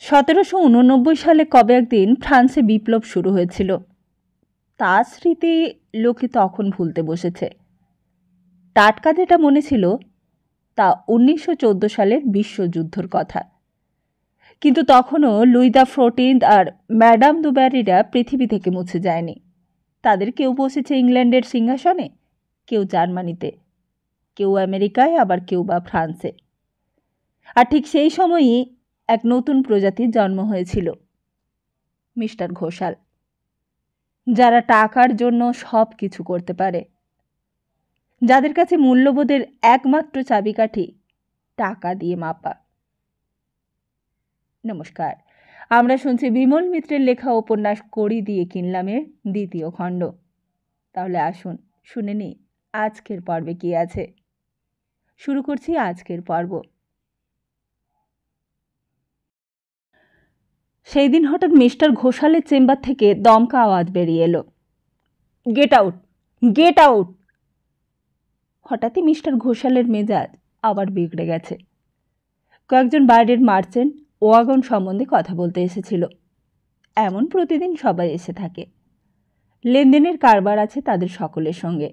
1789 সালে কবে একদিন ফ্রান্সে বিপ্লব শুরু হয়েছিল, তার স্মৃতি লোকে তখন ভুলতে বসেছে। টাটকা যেটা মনে ছিল তা 1914 সালের বিশ্বযুদ্ধর কথা। কিন্তু তখনও লুই দ্য 14 আর ম্যাডাম দু ব্যারিরা পৃথিবী থেকে মুছে যায়নি। তাদের কেউ বসেছে ইংল্যান্ডের সিংহাসনে, কেউ জার্মানিতে, কেউ আমেরিকায়, আবার কেউ বা ফ্রান্সে। আর ঠিক সেই সময়ই এক নতুন প্রজাতির জন্ম হয়েছিল, মিস্টার ঘোষাল, যারা টাকার জন্য সব কিছু করতে পারে, যাদের কাছে মূল্যবোধের একমাত্র চাবিকাঠি টাকা দিয়ে মাপা। নমস্কার, আমরা শুনছি বিমল মিত্রের লেখা উপন্যাস কড়ি দিয়ে কিনলামের দ্বিতীয় খণ্ড। তাহলে আসুন শুনে নিই আজকের পর্বে কি আছে। শুরু করছি আজকের পর্ব। সেই দিন হঠাৎ মিস্টার ঘোষালের চেম্বার থেকে দমকা আওয়াজ বেরিয়ে এলো, গেট আউট, গেট আউট। হঠাৎই মিস্টার ঘোষালের মেজাজ আবার বিগড়ে গেছে। কয়েকজন বাইরের মার্চেন্ট ওয়াগন সম্বন্ধে কথা বলতে এসেছিল। এমন প্রতিদিন সবাই এসে থাকে, লেনদেনের কারবার আছে তাদের সকলের সঙ্গে।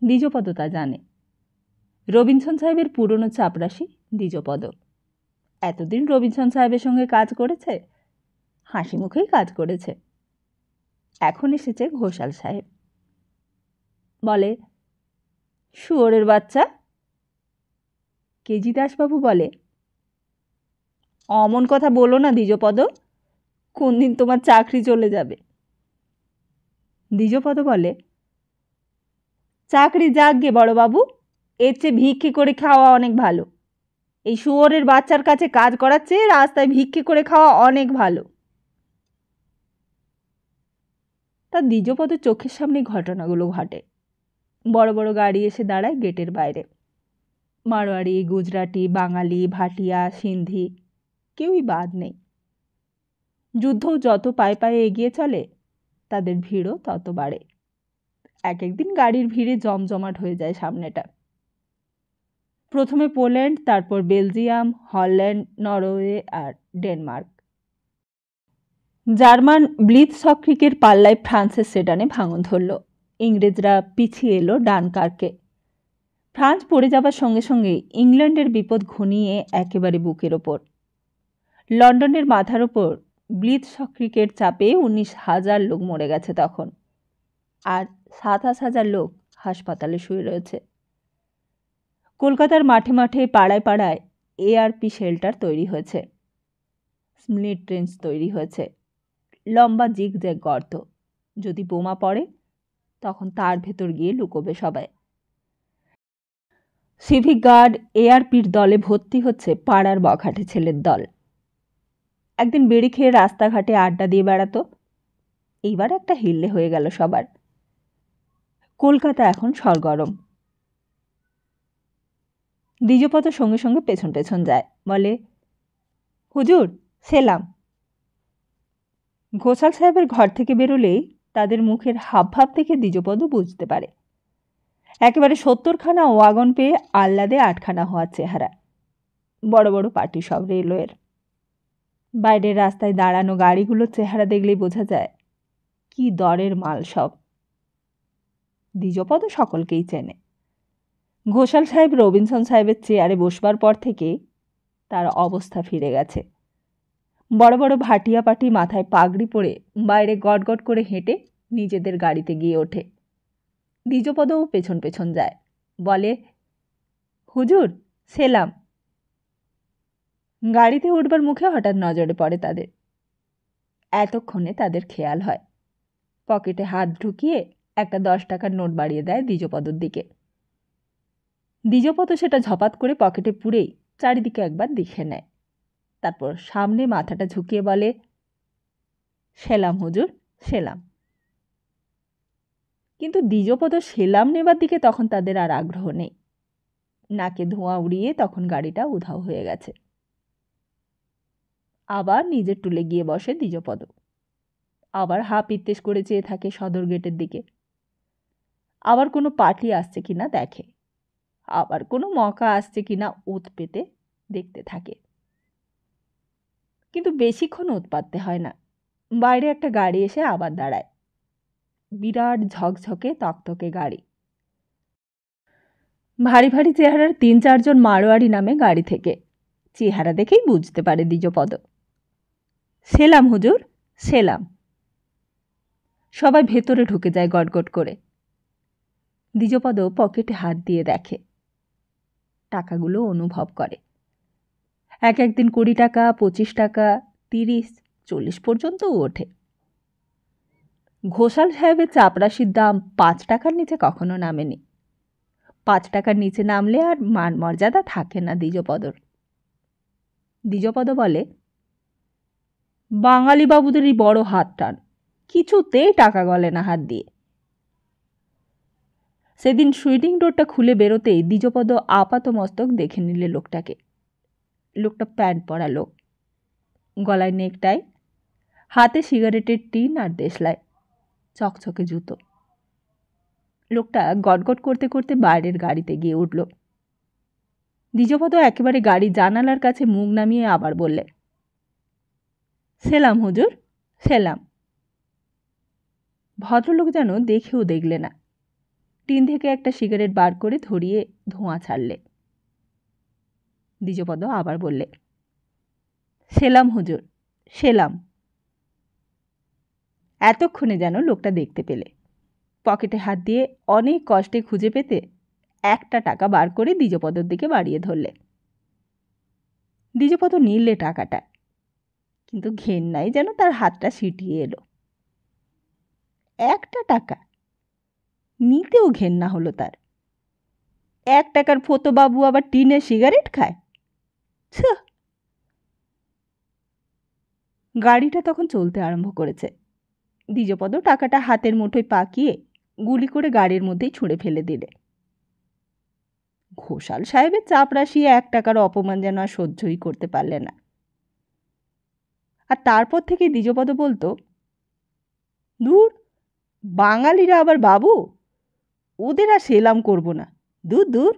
দ্বিজপদ তা জানে। রবিনসন সাহেবের পুরনো চাপরাশি দ্বিজপদ। এতদিন রবিনসন সাহেবের সঙ্গে কাজ করেছে, হাসি মুখেই কাজ করেছে। এখন এসেছে ঘোষাল সাহেব। বলে, শুয়োরের বাচ্চা। কেজি দাসবাবু বলে, অমন কথা বলো না দ্বিজপদ, কোন দিন তোমার চাকরি চলে যাবে। দ্বিজপদ বলে, চাকরি যাক গে বড়বাবু, এর চেয়ে ভিক্ষে করে খাওয়া অনেক ভালো। এই শুয়োরের বাচ্চার কাছে কাজ করার চেয়ে রাস্তায় ভিক্ষে করে খাওয়া অনেক ভালো। তার দ্বিজপদ চোখের সামনে ঘটনাগুলো ঘটে। বড় বড় গাড়ি এসে দাঁড়ায় গেটের বাইরে। মারোয়ারি, গুজরাটি, বাঙালি, ভাটিয়া, সিন্ধি, কেউই বাদ নেই। যুদ্ধ যত পায়ে পায়ে এগিয়ে চলে, তাদের ভিড়ও তত বাড়ে। এক একদিন গাড়ির ভিড়ে জমজমাট হয়ে যায় সামনেটা। প্রথমে পোল্যান্ড, তারপর বেলজিয়াম, হল্যান্ড, নরওয়ে আর ডেনমার্ক। জার্মান ব্লিৎসকৃকের পাল্লায় ফ্রান্সের সেডানে ভাঙন ধরল। ইংরেজরা পিছিয়ে এলো ডানকার্কে। ফ্রান্স পড়ে যাবার সঙ্গে সঙ্গে ইংল্যান্ডের বিপদ ঘনিয়ে একেবারে বুকের ওপর। লন্ডনের মাথার ওপর ব্লিৎসকৃকের চাপে 19,000 লোক মরে গেছে তখন, আর 27,000 লোক হাসপাতালে শুয়ে রয়েছে। কলকাতার মাঠে মাঠে, পাড়ায় পাড়ায় এআরপি শেল্টার তৈরি হয়েছে, স্প্লিট ট্রেন্চ তৈরি হয়েছে, লম্বা জিগজ্যাগ গর্ত। যদি বোমা পড়ে তখন তার ভেতর গিয়ে লুকোবে সবাই। সিভিক গার্ড, এআরপির দলে ভর্তি হচ্ছে পাড়ার বখাটে ছেলের দল। একদিন বেড়ি খেয়ে রাস্তাঘাটে আড্ডা দিয়ে বেড়াতো, এইবার একটা হিল্লে হয়ে গেল সবার। কলকাতা এখন সরগরম। দ্বিজপদ সঙ্গে সঙ্গে পেছন পেছন যায়, বলে, হুজুর সেলাম। ঘোষাল সাহেবের ঘর থেকে বেরোলেই তাদের মুখের হাবভাব দেখে দ্বিজপদ বুঝতে পারে একেবারে 70খানা ওয়াগন পেয়ে আহ্লাদে 8খানা হওয়ার চেহারা। বড় বড় পার্টি সব রেলওয়ের। বাইরের রাস্তায় দাঁড়ানো গাড়িগুলোর চেহারা দেখলেই বোঝা যায় কি দরের মাল সব। দ্বিজপদ সকলকেই চেনে। ঘোষাল সাহেব রবিনসন সাহেবের চেয়ারে বসবার পর থেকে তার অবস্থা ফিরে গেছে। বড় বড় ভাটিয়া পাটি মাথায় পাগড়ি পরে বাইরে গটগট করে হেঁটে নিজেদের গাড়িতে গিয়ে ওঠে। দ্বিজপদও পেছন পেছন যায়, বলে, হুজুর সেলাম। গাড়িতে উঠবার মুখে হঠাৎ নজরে পড়ে তাদের। এতক্ষণে তাদের খেয়াল হয়। পকেটে হাত ঢুকিয়ে একটা 10 টাকার নোট বাড়িয়ে দেয় দ্বিজপদর দিকে। দ্বিজপদ সেটা ঝপাত করে পকেটে পুরেই চারিদিকে একবার দেখে নেয়। তারপর সামনে মাথাটা ঝুঁকিয়ে বলে, সেলাম হুজুর সেলাম। কিন্তু দ্বিজপদ সেলাম নেবার দিকে তখন তাদের আর আগ্রহ নেই। নাকে ধোঁয়া উড়িয়ে তখন গাড়িটা উধাও হয়ে গেছে। আবার নিজের টুলে গিয়ে বসে দ্বিজপদ। আবার হা পিত্তেশ করে চেয়ে থাকে সদর গেটের দিকে। আবার কোনো পার্টি আসছে কিনা দেখে, আবার কোনো মকা আসছে কিনা ওত পেতে দেখতে থাকে। কিন্তু বেশিক্ষণ উৎপাততে হয় না। বাইরে একটা গাড়ি এসে আবার দাঁড়ায়। বিরাট ঝকঝকে তকতকে গাড়ি। ভারী ভারী চেহারার ৩-৪ জন মারোয়ারি নামে গাড়ি থেকে। চেহারা দেখেই বুঝতে পারে দ্বিজপদ। সেলাম হুজুর, সেলাম। সবাই ভেতরে ঢুকে যায় গটগট করে। দ্বিজপদ পকেটে হাত দিয়ে দেখে। টাকাগুলো অনুভব করে। এক একদিন ২০ টাকা, ২৫ টাকা, ৩০, ৪০ পর্যন্তও ওঠে। ঘোষাল সাহেবের চাপরাশির দাম ৫ টাকার নিচে কখনো নামেনি। ৫ টাকার নিচে নামলে আর মান মর্যাদা থাকে না দ্বিজপদর। দ্বিজপদ বলে, বাঙালি বাবুদেরই বড় হাত টান, কিছুতেই টাকা গলে না হাত দিয়ে। সেদিন সুইডিং ডোরটা খুলে বেরোতেই দ্বিজপদ আপাত মস্তক দেখে নিলে লোকটাকে। লোকটা প্যান্ট পরা লোক, গলায় নেকটাই, হাতে সিগারেটের টিন আর দেশলাই, চকচকে জুতো। লোকটা গটগট করতে করতে বাইরের গাড়িতে গিয়ে উঠল। দ্বিজপদ একেবারে গাড়ির জানালার কাছে মুখ নামিয়ে আবার বললে, সেলাম হুজুর, সেলাম। ভদ্রলোক যেন দেখেও দেখলে না। টিন থেকে একটা সিগারেট বার করে ধরিয়ে ধোঁয়া ছাড়লে। দ্বিজপদ আবার বললে, সেলাম হুজুর, সেলাম। এতক্ষণে যেন লোকটা দেখতে পেলে। পকেটে হাত দিয়ে অনেক কষ্টে খুঁজে পেতে একটা টাকা বার করে দ্বিজপদর দিকে বাড়িয়ে ধরলে। দ্বিজপদ নিলে টাকাটা, কিন্তু ঘেন্নাই যেন তার হাতটা সিটিয়ে এলো। একটা টাকা নিতেও ঘেন্না হলো তার। ১ টাকার ফতো বাবু আবার টিনে সিগারেট খায়। গাড়িটা তখন চলতে আরম্ভ করেছে। দ্বিজপদ টাকাটা হাতের মুঠোয় পাকিয়ে গুলি করে গাড়ির মধ্যেই ছুঁড়ে ফেলে দিলে। ঘোষাল সাহেবের চাপরাশি ১ টাকার অপমান যেন আর সহ্যই করতে পারলে না। আর তারপর থেকে দ্বিজপদ বলতো, দূর, বাঙালিরা আবার বাবু, ওদের আর সেলাম করব না, দূর দূর,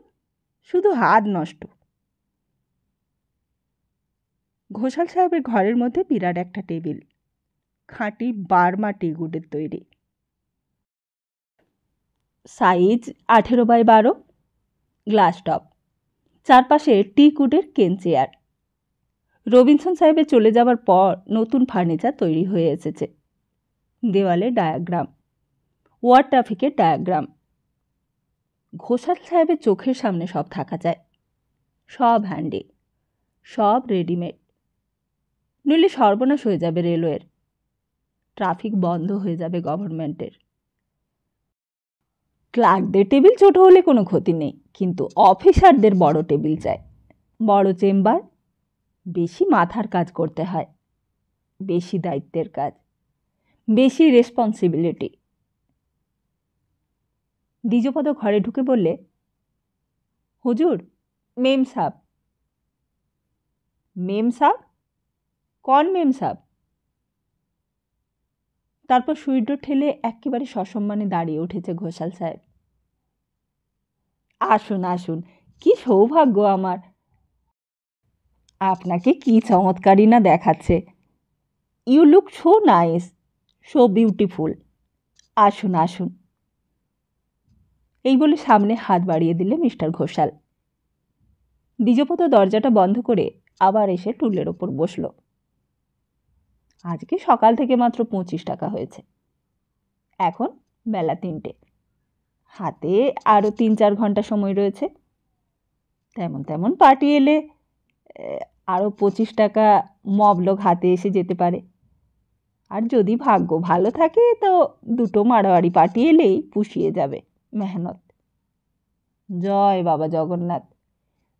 শুধু হাত নষ্ট। ঘোষাল সাহেবের ঘরের মধ্যে বিরাট একটা টেবিল, খাঁটি বার্মা টিগুডের তৈরি, সাইজ ১৮x১২, গ্লাস টপ, চারপাশে টিকুডের কেন চেয়ার। রবিনসন সাহেবের চলে যাবার পর নতুন ফার্নিচার তৈরি হয়ে এসেছে। দেওয়ালে ডায়াগ্রাম, ওয়ার ট্রাফিকের ডায়াগ্রাম। ঘোষাল সাহেবের চোখের সামনে সব থাকা চায়, সব হ্যান্ডি, সব রেডিমেড। নইলে সর্বনাশ হয়ে যাবে রেলওয়ের, ট্রাফিক বন্ধ হয়ে যাবে গভর্নমেন্টের। ক্লার্কদের টেবিল ছোট হলে কোনো ক্ষতি নেই, কিন্তু অফিসারদের বড় টেবিল চাই, বড় চেম্বার। বেশি মাথার কাজ করতে হয়, বেশি দায়িত্বের কাজ, বেশি রেসপন্সিবিলিটি। দ্বিজপদ ঘরে ঢুকে বললে, হুজুর, মেম সাব। মেম সাব? কন মেম সাব? তারপর সুইডো ঠেলে একেবারে সসম্মানে দাঁড়িয়ে উঠেছে ঘোষাল সাহেব। আসুন আসুন, কি সৌভাগ্য আমার, আপনাকে কি চমৎকারই না দেখাচ্ছে। You look so nice, so beautiful. আসুন আসুন। এই বলে সামনে হাত বাড়িয়ে দিলে মিস্টার ঘোষাল। দ্বিজপদ দরজাটা বন্ধ করে আবার এসে টুলের ওপর বসল। আজকে সকাল থেকে মাত্র ২৫ টাকা হয়েছে। এখন বেলা ৩টে, হাতে আরও ৩-৪ ঘন্টা সময় রয়েছে। তেমন তেমন পার্টি এলে আরও ২৫ টাকা মবলগ হাতে এসে যেতে পারে। আর যদি ভাগ্য ভালো থাকে তো ২টো মারোয়ারি পার্টি এলেই পুষিয়ে যাবে মেহনত। জয় বাবা জগন্নাথ,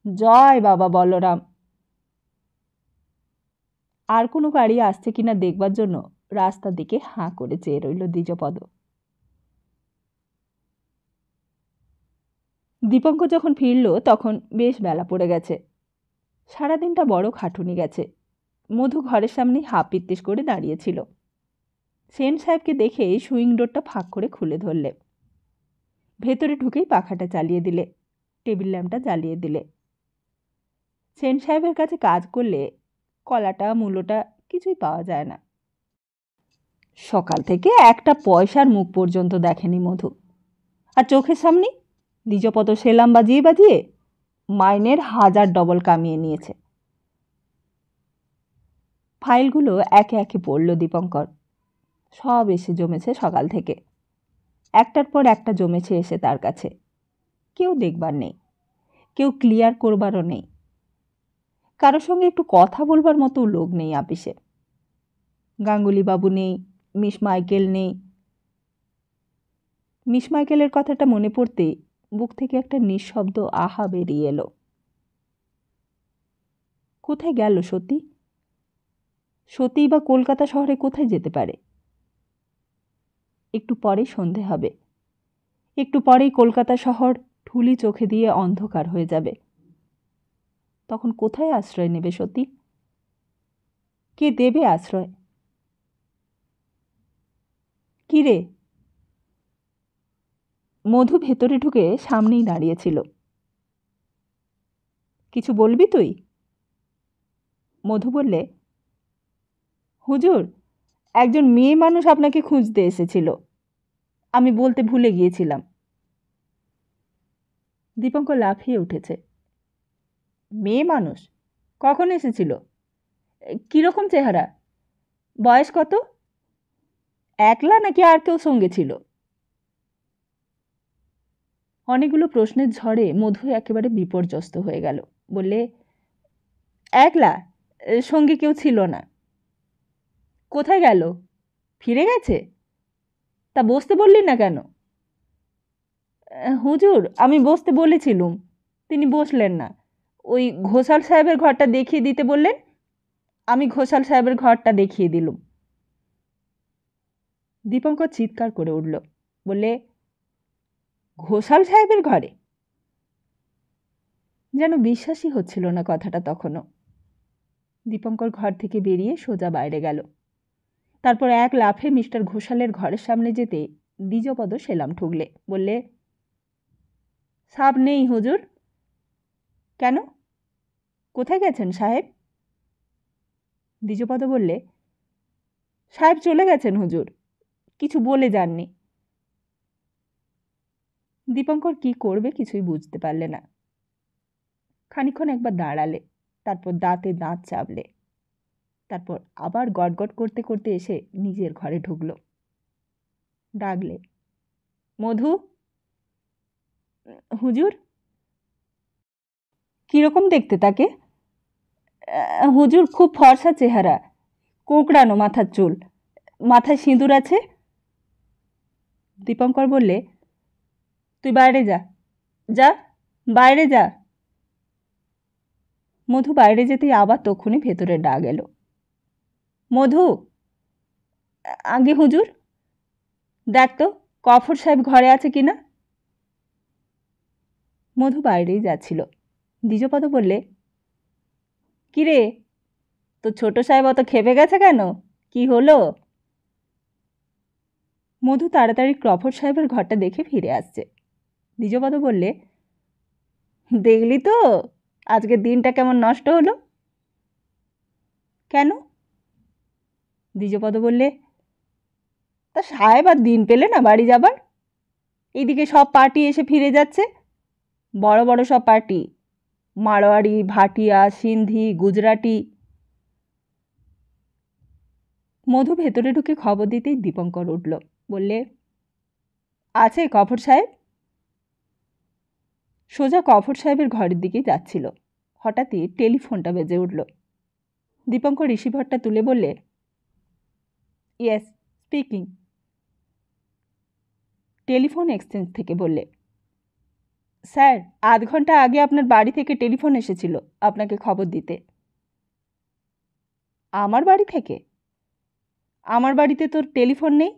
জয় বাবা বলরাম। আর কোনো গাড়ি আসছে কিনা দেখবার জন্য রাস্তার দিকে হাঁ করে চেয়ে রইল দ্বিজপদ। দীপঙ্কর যখন ফিরল তখন বেশ বেলা পড়ে গেছে। সারাদিনটা বড় খাটুনি গেছে। মধু ঘরের সামনেই হাঁ পিত্তিস করে দাঁড়িয়েছিল। সেন সাহেবকে দেখে সুইং ডোরটা ফাঁক করে খুলে ধরলে। ভেতরে ঢুকেই পাখাটা চালিয়ে দিলে, টেবিল ল্যাম্পটা জ্বালিয়ে দিলে। সেন সাহেবের কাছে কাজ করলে কলাটা মূলোটা কিছুই পাওয়া যায় না। সকাল থেকে একটা পয়সার মুখ পর্যন্ত দেখেনি মধু। আর চোখের সামনে দ্বিজপদ সেলাম বাজিয়ে বাজিয়ে মাইনের 1000 ডবল কামিয়ে নিয়েছে। ফাইলগুলো একে একে পড়ল দীপঙ্কর। সব এসে জমেছে সকাল থেকে, একটার পর একটা জমেছে এসে তার কাছে। কেউ দেখবার নেই, কেউ ক্লিয়ার করবারও নেই, কারোর সঙ্গে একটু কথা বলবার মতো লোক নেই আপিসে। গাঙ্গুলি বাবু নেই, মিস মাইকেল নেই। মিস মাইকেলের কথাটা মনে পড়তে বুক থেকে একটা নিঃশব্দ আহা বেরিয়ে এলো। কোথায় গেল সতী? সত্যিই বা কলকাতা শহরে কোথায় যেতে পারে? একটু পরেই সন্ধে হবে, একটু পরেই কলকাতা শহর ঠুলি চোখে দিয়ে অন্ধকার হয়ে যাবে। তখন কোথায় আশ্রয় নেবে সতী? কে দেবে আশ্রয়? কি রে? মধু ভেতরে ঢুকে সামনেই দাঁড়িয়েছিল। কিছু বলবি তুই? মধু বললে, হুজুর, একজন মেয়ে মানুষ আপনাকে খুঁজতে এসেছিল, আমি বলতে ভুলে গিয়েছিলাম। দীপঙ্কর লাফিয়ে উঠেছে। মেয়ে মানুষ? কখন এসেছিল? কিরকম চেহারা? বয়স কত? একলা নাকি আর কেউ সঙ্গে ছিল? অনেকগুলো প্রশ্নের ঝড়ে মধু একেবারে বিপর্যস্ত হয়ে গেল। বললে, একলা, সঙ্গে কেউ ছিল না। কোথায় গেল? ফিরে গেছে? তা বসতে বললি না কেন? হুজুর, আমি বসতে বলেছিলুম, তিনি বসলেন না। ওই ঘোষাল সাহেবের ঘরটা দেখিয়ে দিতে বললেন, আমি ঘোষাল সাহেবের ঘরটা দেখিয়ে দিলুম। দীপঙ্কর চিৎকার করে উঠল। বললে, ঘোষাল সাহেবের ঘরে? যেন বিশ্বাসই হচ্ছিল না কথাটা তখনও। দীপঙ্কর ঘর থেকে বেরিয়ে সোজা বাইরে গেল। তারপর এক লাফে মিস্টার ঘোষালের ঘরের সামনে যেতে দ্বিজপদ সেলাম ঠুকলে। বললে, সাব নেই হুজুর। কেন? কোথায় গেছেন সাহেব? দ্বিজপদ বললে, সাহেব চলে গেছেন হুজুর, কিছু বলে যাননি। দীপঙ্কর কি করবে কিছুই বুঝতে পারলে না। খানিক্ষণ একবার দাঁড়ালে, তারপর দাঁতে দাঁত চাপলে, তারপর আবার গটগট করতে করতে এসে নিজের ঘরে ঢুকল। ডাকলে, মধু। হুজুর। কিরকম দেখতে তাকে? হুজুর, খুব ফর্সা চেহারা, কোঁকড়ানো মাথার চুল, মাথায় সিঁদুর আছে। দীপঙ্কর বললে, তুই বাইরে যা, যা বাইরে যা। মধু বাইরে যেতেই আবার তক্ষুনি ভেতরে ডাক এলো। মধু। আগে হুজুর, দেখ তো কফর সাহেব ঘরে আছে কিনা। মধু বাইরেই যাচ্ছিল। দ্বিজপদ বললে, কিরে, তো ছোট সাহেব অত খেপে গেছে কেন? কি হলো? মধু তাড়াতাড়ি ক্রফোর্ড সাহেবের ঘরটা দেখে ফিরে আসছে। দ্বিজপদ বললে, দেখলি তো আজকের দিনটা কেমন নষ্ট হলো? কেন? দ্বিজপদ বললে, তা সাহেব আর দিন পেলে না বাড়ি যাবার। এইদিকে সব পার্টি এসে ফিরে যাচ্ছে, বড় বড় সব পার্টি, মারোয়াড়ি, ভাটিয়া, সিন্ধি, গুজরাটি। মধু ভেতরে ঢুকে খবর দিতেই দীপঙ্কর উঠল। বললে, আছে কফর সাহেব? সোজা কফর সাহেবের ঘরের দিকে যাচ্ছিল। হঠাৎই টেলিফোনটা বেজে উঠল। দীপঙ্কর রিসিভারটা তুলে বললে, ইয়েস, স্পিকিং। টেলিফোন এক্সচেঞ্জ থেকে বললে, স্যার, আধ ঘন্টা আগে আপনার বাড়ি থেকে টেলিফোন এসেছিল আপনাকে খবর দিতে। আমার বাড়ি থেকে? আমার বাড়িতে তোর টেলিফোন নেই।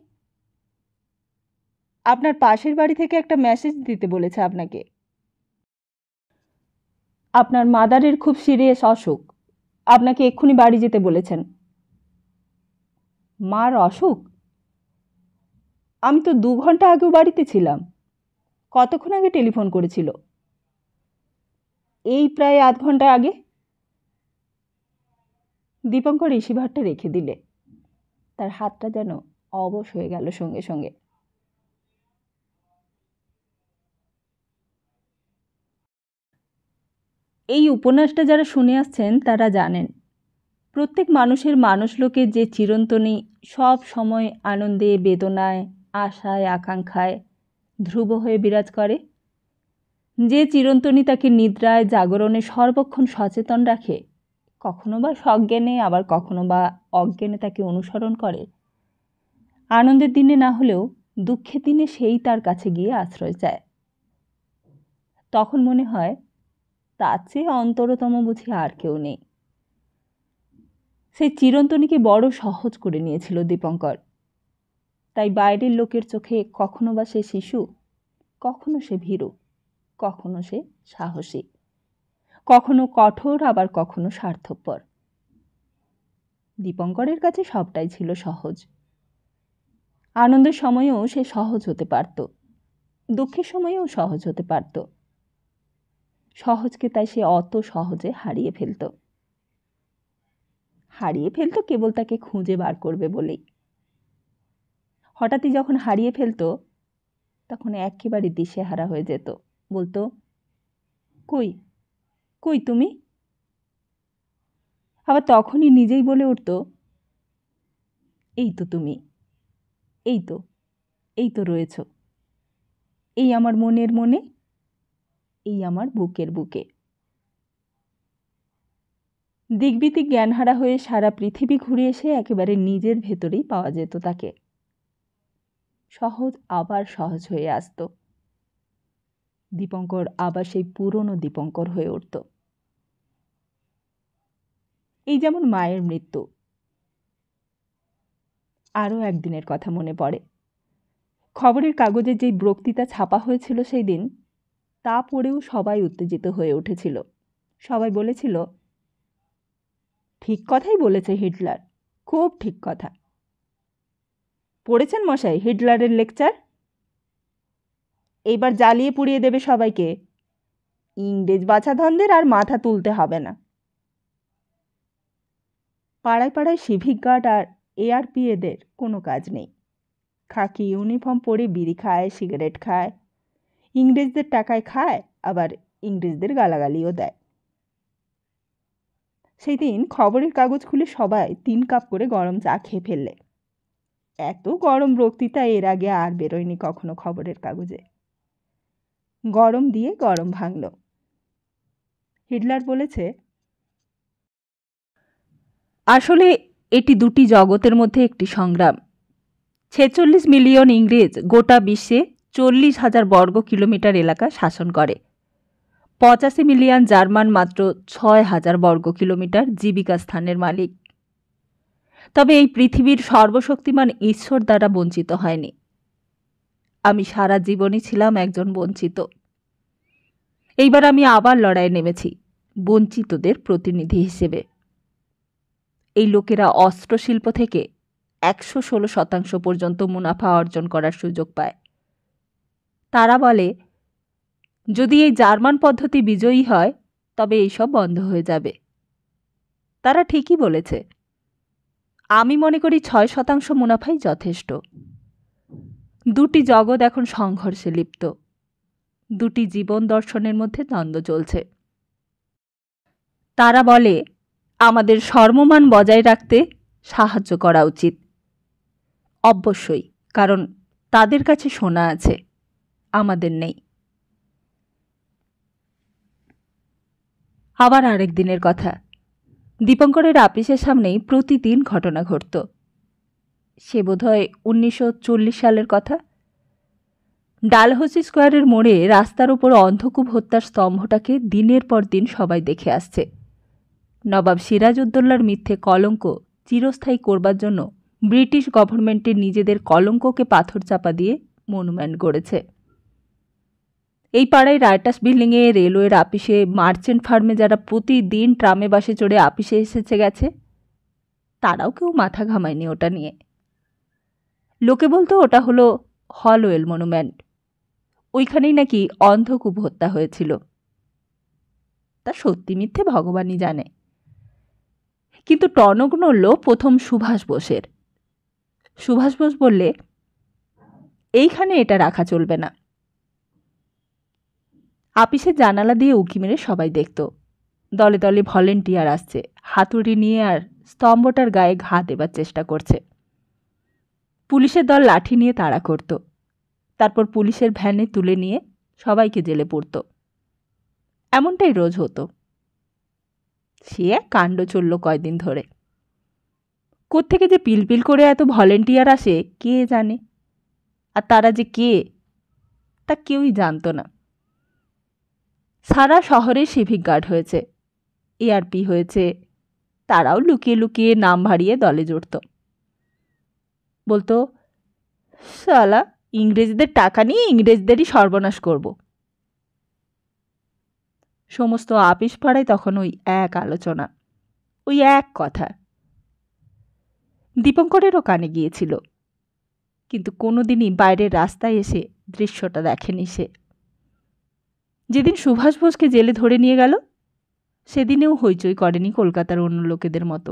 আপনার পাশের বাড়ি থেকে একটা মেসেজ দিতে বলেছে আপনাকে। আপনার মাদারের খুব সিরিয়াস অসুখ, আপনাকে এক্ষুনি বাড়ি যেতে বলেছেন। মার অসুখ? আমি তো 2 ঘন্টা আগেও বাড়িতে ছিলাম। কতক্ষণ আগে টেলিফোন করেছিল? এই প্রায় আধ ঘন্টা আগে। দীপঙ্কর রিসিভারটা রেখে দিলে। তার হাতটা যেন অবশ হয়ে গেল সঙ্গে সঙ্গে। এই উপন্যাসটা যারা শুনে আসছেন তারা জানেন, প্রত্যেক মানুষের মানুষলোকে যে চিরন্তনী সব সময় আনন্দে, বেদনায়, আশায়, আকাঙ্ক্ষায় ধ্রুব হয়ে বিরাজ করে, যে চিরন্তনী তাকে নিদ্রায়, জাগরণে সর্বক্ষণ সচেতন রাখে, কখনো বা সজ্ঞানে আবার কখনো বা অজ্ঞানে তাকে অনুসরণ করে, আনন্দের দিনে না হলেও দুঃখের দিনে সেই তার কাছে গিয়ে আশ্রয় চায়, তখন মনে হয় তার চেয়ে অন্তরতম বুঝি আর কেউ নেই। সেই চিরন্তনীকে বড় সহজ করে নিয়েছিল দীপঙ্কর। তাই বাইরের লোকের চোখে কখনো বা সে শিশু, কখনো সে ভীরু, কখনো সে সাহসী, কখনো কঠোর আবার কখনো স্বার্থপর। দীপঙ্করের কাছে সবটাই ছিল সহজ। আনন্দের সময়েও সে সহজ হতে পারত, দুঃখের সময়েও সহজ হতে পারত। সহজকে তাই সে অত সহজে হারিয়ে ফেলত কেবল তাকে খুঁজে বার করবে বলেই। হঠাৎই যখন হারিয়ে ফেলত তখন একেবারে দিশেহারা হয়ে যেত, বলতো, কই কই তুমি? আবার তখনই নিজেই বলে উঠত, এই তো তুমি, এই তো এই তো রয়েছ, এই আমার মনের মনে, এই আমার বুকের বুকে। দিকবিদিক জ্ঞানহারা হয়ে সারা পৃথিবী ঘুরে এসে একেবারে নিজের ভেতরেই পাওয়া যেত তাকে। সহজ আবার সহজ হয়ে আসত। দীপঙ্কর আবার সেই পুরনো দীপঙ্কর হয়ে উঠত। এই যেমন মায়ের মৃত্যু। আরও একদিনের কথা মনে পড়ে। খবরের কাগজে যেই বক্তৃতা ছাপা হয়েছিল সেই দিন, তা পড়েও সবাই উত্তেজিত হয়ে উঠেছিল। সবাই বলেছিল, ঠিক কথাই বলেছে হিটলার, খুব ঠিক কথা। পড়েছেন মশাই হিটলারের লেকচার? এইবার জ্বালিয়ে পুড়িয়ে দেবে সবাইকে, ইংরেজ বাছাধনদের আর মাথা তুলতে হবে না। পাড়ায় পাড়ায় সিভিক গার্ড আর এআরপি এদের কোনো কাজ নেই। খাকি ইউনিফর্ম পরে বিড়ি খায়, সিগারেট খায়, ইংরেজদের টাকায় খায়, আবার ইংরেজদের গালাগালিও দেয়। সেই দিন খবরের কাগজ খুলে সবাই 3 কাপ করে গরম চা খেয়ে ফেললে। এত গরম বক্তৃতা এর আগে আর বেরোয়নি কখনো খবরের কাগজে। গরম দিয়ে গরম ভাঙল। হিটলার বলেছে, আসলে এটি দুটি জগতের মধ্যে একটি সংগ্রাম। 46 মিলিয়ন ইংরেজ গোটা বিশ্বে 40,000 বর্গ কিলোমিটার এলাকা শাসন করে। 85 মিলিয়ন জার্মান মাত্র 6,000 বর্গ কিলোমিটার জীবিকা স্থানের মালিক। তবে এই পৃথিবীর সর্বশক্তিমান ঈশ্বর দ্বারা বঞ্চিত হয়নি। আমি সারা জীবনই ছিলাম একজন বঞ্চিত। এইবার আমি আবার লড়াইয়ে নেমেছি, বঞ্চিতদের প্রতিনিধি হিসেবে। এই লোকেরা অস্ত্রশিল্প থেকে 116% পর্যন্ত মুনাফা অর্জন করার সুযোগ পায়। তারা বলে, যদি এই জার্মান পদ্ধতি বিজয়ী হয় তবে এইসব বন্ধ হয়ে যাবে। তারা ঠিকই বলেছে। আমি মনে করি 6% মুনাফাই যথেষ্ট। দুটি জগৎ এখন সংঘর্ষে লিপ্ত, দুটি জীবন দর্শনের মধ্যে দ্বন্দ্ব চলছে। তারা বলে, আমাদের স্বর্মমান বজায় রাখতে সাহায্য করা উচিত। অবশ্যই, কারণ তাদের কাছে সোনা আছে, আমাদের নেই। আবার আরেক দিনের কথা। দীপঙ্করের আপিসের সামনেই প্রতিদিন ঘটনা ঘটত। সে বোধহয় 1940 সালের কথা। ডালহৌসি স্কোয়ারের মোড়ে রাস্তার উপর অন্ধকূপ হত্যার স্তম্ভটাকে দিনের পর দিন সবাই দেখে আসছে। নবাব সিরাজউদ্দৌলার মিথ্যে কলঙ্ক চিরস্থায়ী করবার জন্য ব্রিটিশ গভর্নমেন্টের নিজেদের কলঙ্ককে পাথর চাপা দিয়ে মনুমেন্ট গড়েছে। এই পাড়ায় রাইটার্স বিল্ডিংয়ে, রেলওয়ের আপিসে, মার্চেন্ট ফার্মে যারা প্রতিদিন ট্রামে বাসে চড়ে আপিসে এসেছে গেছে, তারাও কেউ মাথা ঘামায়নি ওটা নিয়ে। লোকে বলতো ওটা হলো হলওয়েল মনুমেন্ট, ওইখানেই নাকি অন্ধকূপ হত্যা হয়েছিল। তা সত্যি মিথ্যে ভগবানই জানে। কিন্তু টনক নড়ল প্রথম সুভাষ বোসের। সুভাষ বোস বললে, এইখানে এটা রাখা চলবে না। আপিসের জানালা দিয়ে উঁকি মেরে সবাই দেখত। দলে দলে ভলেন্টিয়ার আসছে, হাতুড়ি নিয়ে আর স্তম্ভটার গায়ে ঘা দেবার চেষ্টা করছে। পুলিশের দল লাঠি নিয়ে তাড়া করত। তারপর পুলিশের ভ্যানে তুলে নিয়ে সবাইকে জেলে পড়ত। এমনটাই রোজ হতো। সে এক কাণ্ড চলল কয়দিন ধরে। কোত্থেকে যে পিলপিল করে এত ভলেন্টিয়ার আসে কে জানে, আর তারা যে কে তা কেউই জানত না। সারা শহরে সিভিক গার্ড হয়েছে, এআরপি হয়েছে, তারাও লুকিয়ে লুকিয়ে নাম ভারিয়ে দলে জুড়ত। বলতো, শালা ইংরেজদের টাকা নিয়ে ইংরেজদেরই সর্বনাশ করব। সমস্ত আপিস পাড়ায় তখন ওই এক আলোচনা, ওই এক কথা। দীপঙ্করেরও কানে গিয়েছিল, কিন্তু কোনোদিনই বাইরের রাস্তায় এসে দৃশ্যটা দেখেনি সে। যেদিন সুভাষ বোসকে জেলে ধরে নিয়ে গেল সেদিনেও হইচই করেনি কলকাতার অন্য লোকেদের মতো।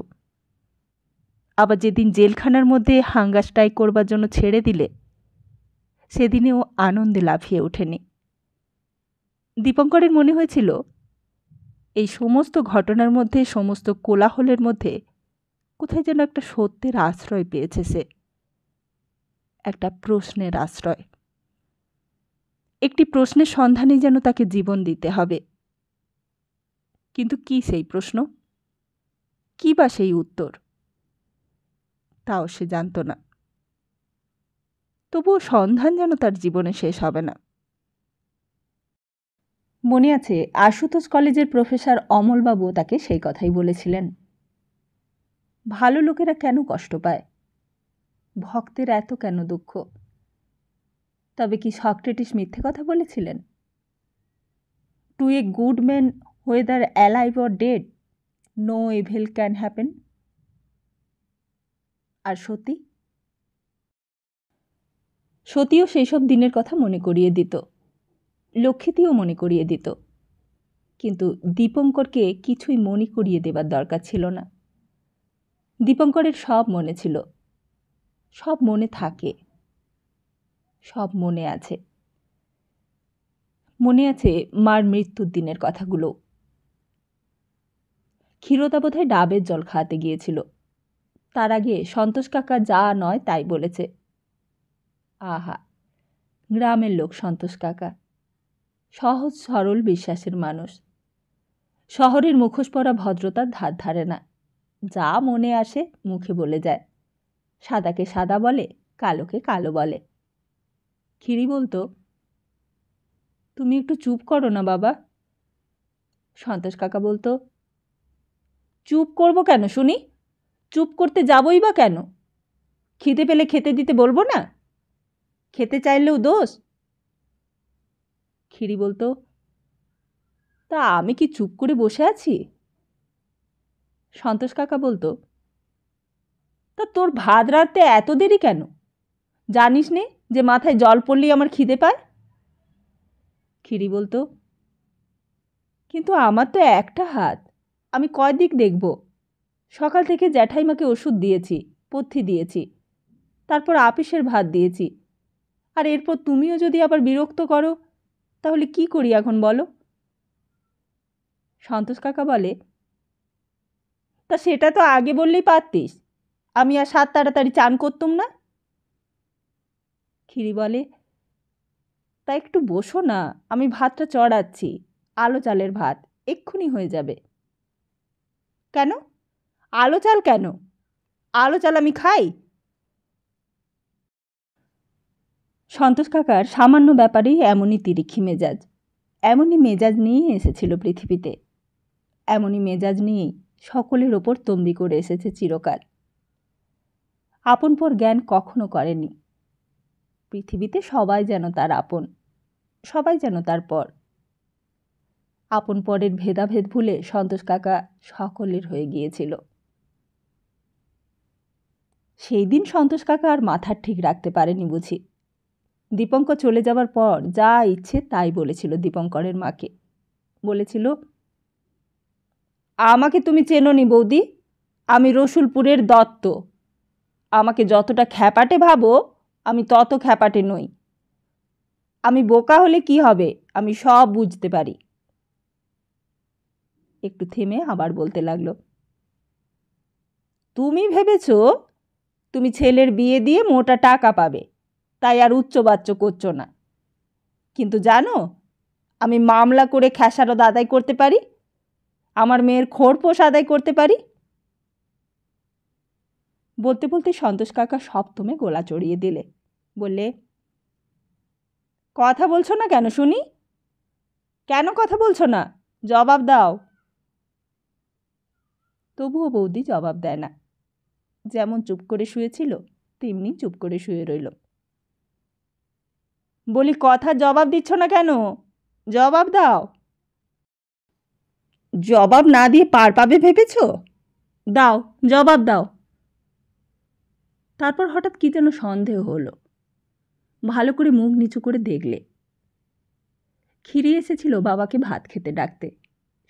আবার যেদিন জেলখানার মধ্যে হাঙ্গা স্ট্রাইক করবার জন্য ছেড়ে দিলে সেদিনেও আনন্দে লাফিয়ে ওঠেনি। দীপঙ্করের মনে হয়েছিল এই সমস্ত ঘটনার মধ্যে, সমস্ত কোলাহলের মধ্যে কোথায় যেন একটা সত্যের আশ্রয় পেয়েছে সে, একটা প্রশ্নের আশ্রয়। একটি প্রশ্নের সন্ধানে যেন তাকে জীবন দিতে হবে। কিন্তু কি সেই প্রশ্ন, কি বা সেই উত্তর, তাও সে জানত না। তবুও সন্ধান যেন তার জীবনে শেষ হবে না। মনে আছে আশুতোষ কলেজের প্রফেসর অমলবাবু তাকে সেই কথাই বলেছিলেন। ভালো লোকেরা কেন কষ্ট পায়, ভক্তের এত কেন দুঃখ? তবে কি সক্রেটিস মিথ্যে কথা বলেছিলেন? To a good man whether alive or dead, no evil can happen. আর সতীও সেই সব দিনের কথা মনে করিয়ে দিত, লক্ষ্মীতিও মনে করিয়ে দিত। কিন্তু দীপঙ্করকে কিছুই মনে করিয়ে দেবার দরকার ছিল না। দীপঙ্করের সব মনে ছিল, সব মনে থাকে, সব মনে আছে। মনে আছে মার মৃত্যুর দিনের কথাগুলো। ক্ষীরোদা বোধহয় ডাবের জল খাওয়াতে গিয়েছিল। তার আগে সন্তোষ কাকা যা নয় তাই বলেছে। আহা, গ্রামের লোক সন্তোষ কাকা, সহজ সরল বিশ্বাসের মানুষ। শহরের মুখোশ পরা ভদ্রতার ধার ধারে না, যা মনে আসে মুখে বলে যায়। সাদাকে সাদা বলে, কালোকে কালো বলে। ক্ষীরি বলতো, তুমি একটু চুপ করো না বাবা। সন্তোষ কাকা বলতো, চুপ করব কেন শুনি? চুপ করতে যাবই বা কেন? খিদে পেলে খেতে দিতে বলবো না? খেতে চাইলেও দোষ? ক্ষীরি বলতো, তা আমি কি চুপ করে বসে আছি? সন্তোষ কাকা বলতো, তা তোর ভাত রাঁধতে এত দেরি কেন? জানিস নে যে মাথায় জল পড়লেই আমার খিদে পায়? ক্ষীরি বলতো, কিন্তু আমার তো একটা হাত, আমি কয় দিক দেখব? সকাল থেকে জ্যাঠাইমাকে ওষুধ দিয়েছি, পথ্যি দিয়েছি, তারপর আপিসের ভাত দিয়েছি, আর এরপর তুমিও যদি আবার বিরক্ত করো তাহলে কি করি এখন বলো? সন্তোষ কাকা বলে, তা সেটা তো আগে বললেই পারতিস, আমি আর সাত তাড়াতাড়ি চান করতুম না। ক্ষীরি বলে, তা একটু বসো না, আমি ভাতটা চড়াচ্ছি, আলো চালের ভাত, এক্ষুনি হয়ে যাবে। কেন? আলো চাল কেন? আলো চাল আমি খাই? সন্তোষ কাকার সামান্য ব্যাপারেই এমনই তিরিক্ষি মেজাজ, এমনই মেজাজ নিয়েই এসেছিল পৃথিবীতে, এমনই মেজাজ নিয়েই সকলের ওপর তম্বি করে এসেছে চিরকাল। আপন পর জ্ঞান কখনো করেনি। পৃথিবীতে সবাই যেন তার আপন, সবাই যেন তার পর। আপন পরের ভেদাভেদ ভুলে সন্তোষ কাকা সকলের হয়ে গিয়েছিল। সেই দিন সন্তোষ কাকা আর মাথার ঠিক রাখতে পারেনি বুঝি। দীপঙ্কর চলে যাবার পর যা ইচ্ছে তাই বলেছিল দীপঙ্করের মাকে। বলেছিল, আমাকে তুমি চেনোনি বৌদি, আমি রসুলপুরের দত্ত। আমাকে যতটা খ্যাপাটে ভাবো আমি তত খ্যাপাটে নই। আমি বোকা হলে কি হবে, আমি সব বুঝতে পারি। একটু থেমে আবার বলতে লাগলো, তুমি ভেবেছ তুমি ছেলের বিয়ে দিয়ে মোটা টাকা পাবে, তাই আর উচ্চবাচ্য করছো না। কিন্তু জানো, আমি মামলা করে খেসারত আদায় করতে পারি, আমার মেয়ের খোরপোশ আদায় করতে পারি। বলতে বলতে সন্তোষ কাকা সপ্তমে গোলা চড়িয়ে দিলে। বললে, কথা বলছো না কেন শুনি? কেন কথা বলছো না? জবাব দাও। তবুও বৌদি জবাব দেয় না। যেমন চুপ করে শুয়েছিল তেমনি চুপ করে শুয়ে রইল। বলি, কথা জবাব দিচ্ছ না কেন? জবাব দাও। জবাব না দিয়ে পার পাবে ভেবেছ? দাও, জবাব দাও। তারপর হঠাৎ কি যেন সন্দেহ হলো। ভালো করে মুখ নিচু করে দেখলে খিরি এসেছিল বাবাকে ভাত খেতে ডাকতে।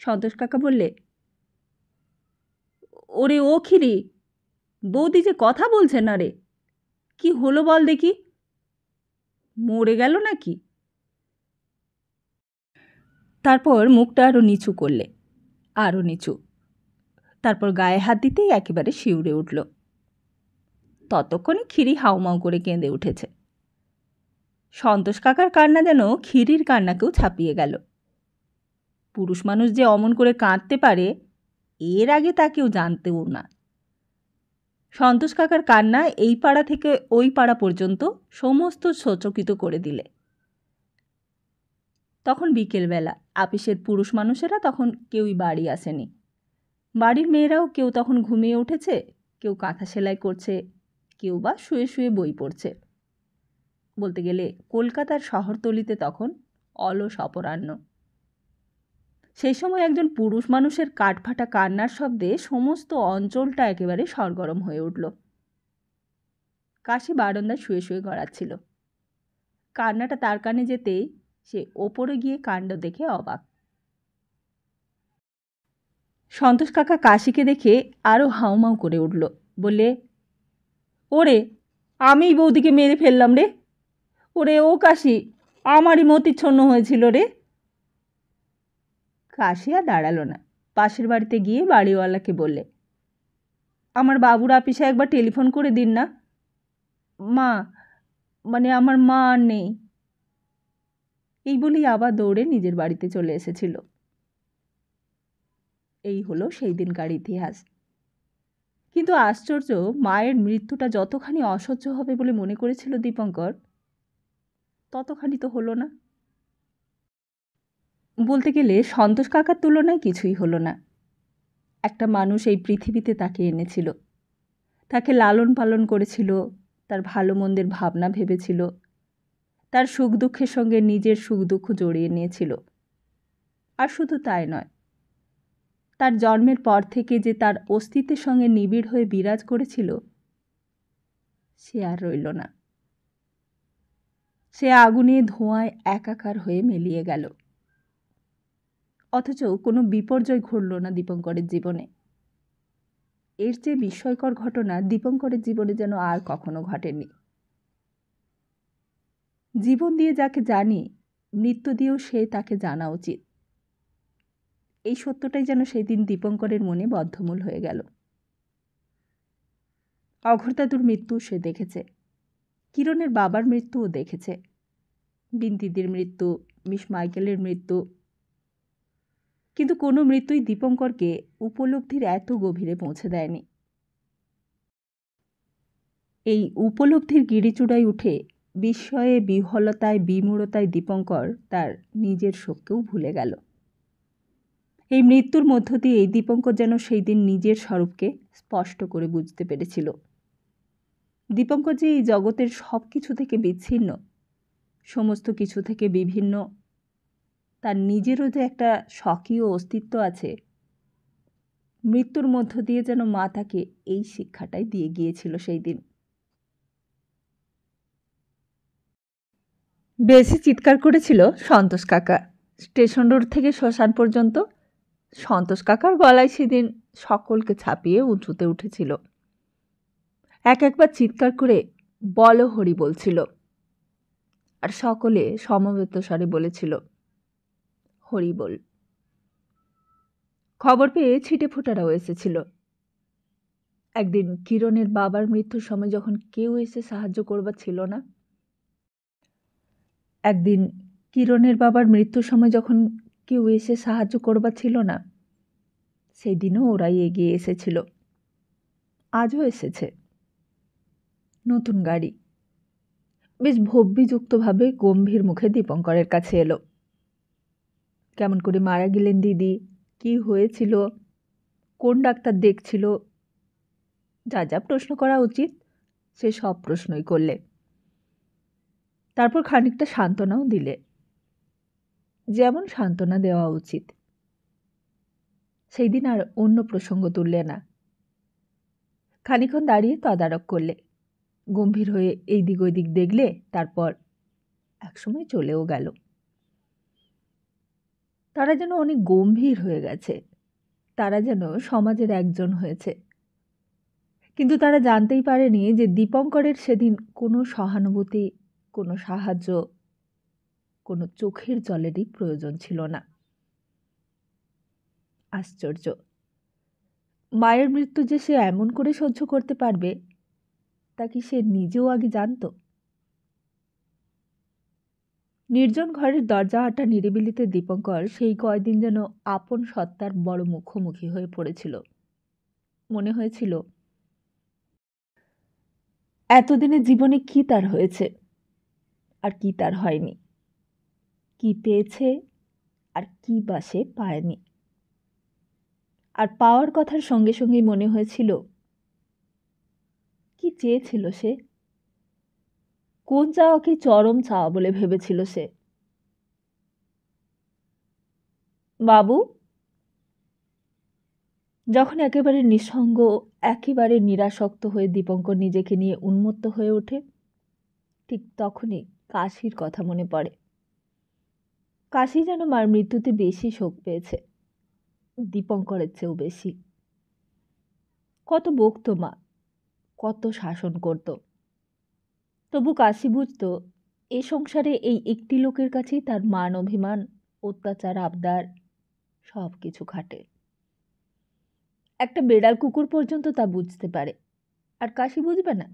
সন্তোষ কাকা বললে, ওরে ও খিরি, বৌদি যে কথা বলছে না রে। কি হলো বল দেখি, মরে গেল নাকি? তারপর মুখটা আরও নিচু করলে, আরও নিচু। তারপর গায়ে হাত দিতেই একেবারে শিউরে উঠল। ততক্ষণে খিরি হাউমাউ করে কেঁদে উঠেছে। সন্তোষ কাকার কান্না যেন খিরির কান্নাকেও ছাপিয়ে গেল। পুরুষ মানুষ যে অমন করে কাঁদতে পারে এর আগে তা কেউ জানতেও না। সন্তোষ কাকার কান্না এই পাড়া থেকে ওই পাড়া পর্যন্ত সমস্ত সচকিত করে দিলে। তখন বিকেলবেলা, আপিসের পুরুষ মানুষেরা তখন কেউই বাড়ি আসেনি। বাড়ির মেয়েরাও কেউ তখন ঘুমিয়ে উঠেছে, কেউ কাঁথা সেলাই করছে, কেউ বা শুয়ে শুয়ে বই পড়ছে। বলতে গেলে কলকাতার শহরতলিতে তখন অলস অপরাহ্ন। সেই সময় একজন পুরুষ মানুষের কাঠফাটা কান্নার শব্দে সমস্ত অঞ্চলটা একেবারে সরগরম হয়ে উঠল। কাশি বারান্দায় শুয়ে শুয়ে গড়াচ্ছিল। কান্নাটা তার কানে যেতেই সে ওপরে গিয়ে কাণ্ড দেখে অবাক। সন্তোষ কাকা কাশিকে দেখে আরও হাউমাউ করে উঠল। বললে, ওরে, আমিই বৌদিকে মেরে ফেললাম রে। ওরে ও কাশি, আমারই মতিচ্ছন্ন হয়েছিল রে। কাশি আর দাঁড়ালো না, পাশের বাড়িতে গিয়ে বাড়িওয়ালাকে বললে, আমার বাবুর আপিসে একবার টেলিফোন করে দিন না। মা, মানে আমার মা আর নেই। এই বলেই আবার দৌড়ে নিজের বাড়িতে চলে এসেছিল। এই হলো সেই দিনকার ইতিহাস। কিন্তু আশ্চর্য, মায়ের মৃত্যুটা যতখানি অসহ্য হবে বলে মনে করেছিল দীপঙ্কর, ততখানি তো হলো না। বলতে গেলে সন্তোষ কাকার তুলনায় কিছুই হলো না। একটা মানুষ এই পৃথিবীতে তাকে এনেছিল, তাকে লালন পালন করেছিল, তার ভালো মন্দের ভাবনা ভেবেছিল, তার সুখ দুঃখের সঙ্গে নিজের সুখ দুঃখ জড়িয়ে নিয়েছিল। আর শুধু তাই নয়, তার জন্মের পর থেকে যে তার অস্তিত্বের সঙ্গে নিবিড় হয়ে বিরাজ করেছিল, সে আর রইল না। সে আগুনে ধোঁয়ায় একাকার হয়ে মিলিয়ে গেল। অথচ কোনো বিপর্যয় ঘটল না দীপঙ্করের জীবনে। এর চেয়ে বিস্ময়কর ঘটনা দীপঙ্করের জীবনে যেন আর কখনো ঘটেনি। জীবন দিয়ে যাকে জানি, মৃত্যু দিয়েও সে তাকে জানা উচিত। এই সত্যটাই যেন সেই দিন দীপঙ্করের মনে বদ্ধমূল হয়ে গেল। অঘোরদাদুর মৃত্যু সে দেখেছে, কিরণের বাবার মৃত্যুও দেখেছে, বিন্তিদির মৃত্যু, মিস মাইকেলের মৃত্যু, কিন্তু কোনো মৃত্যুই দীপঙ্করকে উপলব্ধির এত গভীরে পৌঁছে দেয়নি। এই উপলব্ধির গিরিচূড়ায় উঠে বিস্ময়ে, বিহ্বলতায়, বিমূঢ়তায় দীপঙ্কর তার নিজের শোককেও ভুলে গেল। এই মৃত্যুর মধ্য দিয়ে এই দীপঙ্কর যেন সেই দিন নিজের স্বরূপকে স্পষ্ট করে বুঝতে পেরেছিল। দীপঙ্কর যে এই জগতের সব কিছু থেকে বিচ্ছিন্ন, সমস্ত কিছু থেকে বিভিন্ন, তার নিজেরও যে একটা স্বকীয় অস্তিত্ব আছে, মৃত্যুর মধ্য দিয়ে যেন মা তাকে এই শিক্ষাটাই দিয়ে গিয়েছিল সেই দিন। বেশি চিৎকার করেছিল সন্তোষ কাকা। স্টেশন রোড থেকে শ্মশান পর্যন্ত সন্তোষ কাকার গলায় সেদিন সকলকে ছাপিয়ে উঁচুতে উঠেছিল। একবার চিৎকার করে বল হরি বলছিল, আর সকলে সমবেত স্বরে বলেছিল, হরি বল। খবর পেয়ে ছিটে ফোটারাও এসেছিল। একদিন কিরণের বাবার মৃত্যুর সময় যখন কেউ এসে সাহায্য করবার ছিল না, সেই দিনও ওরাই এগিয়ে এসেছিল। আজও এসেছে। নতুন গাড়ি বেশ ভব্যযুক্তভাবে গম্ভীর মুখে দীপঙ্করের কাছে এলো। কেমন করে মারা গেলেন দিদি, কি হয়েছিল, কোন ডাক্তার দেখছিল, যা যা প্রশ্ন করা উচিত সে সব প্রশ্নই করলে। তারপর খানিকটা সান্ত্বনাও দিলে, যেমন সান্ত্বনা দেওয়া উচিত। সেই দিন আর অন্য প্রসঙ্গ তুললে না। খানিকক্ষণ দাঁড়িয়ে তদারক করলে, গম্ভীর হয়ে এই দিক ওই দিক দেখলে, তারপর একসময় চলেও গেল। তারা যেন অনেক গম্ভীর হয়ে গেছে, তারা যেন সমাজের একজন হয়েছে। কিন্তু তারা জানতেই পারেনি যে দীপঙ্করের সেদিন কোনো সহানুভূতি, কোনো সাহায্য, কোনো চোখের জলেরই প্রয়োজন ছিল না। আশ্চর্য, মায়ের মৃত্যু যে সে এমন করে সহ্য করতে পারবে তা কি সে নিজেও আগে জানত? নির্জন ঘরের দরজাহাটা নিরিবিলিতে দীপঙ্কর সেই কয়দিন যেন আপন সত্তার বড় মুখোমুখি হয়ে পড়েছিল। মনে হয়েছিল এতদিনে জীবনে কি তার হয়েছে আর কি তার হয়নি, কি পেয়েছে আর কি বা সে পায়নি। আর পাওয়ার কথার সঙ্গে সঙ্গেই মনে হয়েছিল কি চেয়েছিল সে, কোন চাওয়াকে চরম চাওয়া বলে ভেবেছিল সে। বাবু, যখন একেবারে নিঃসঙ্গ, একেবারে নিরাসক্ত হয়ে দীপঙ্কর নিজেকে নিয়ে উন্মত্ত হয়ে ওঠে, ঠিক তখনই কাশির কথা মনে পড়ে। কাশি যেন মার মৃত্যুতে বেশি শোক পেয়েছে, দীপঙ্করের চেয়েও বেশি। কত বকত মা, কত শাসন করত, তবু কাশি বুঝত এ সংসারে এই একটি লোকের কাছেই তার মান অভিমান, অত্যাচার, আবদার সব কিছু খাটে। একটা বেড়াল কুকুর পর্যন্ত তা বুঝতে পারে, আর কাশি বুঝবে না?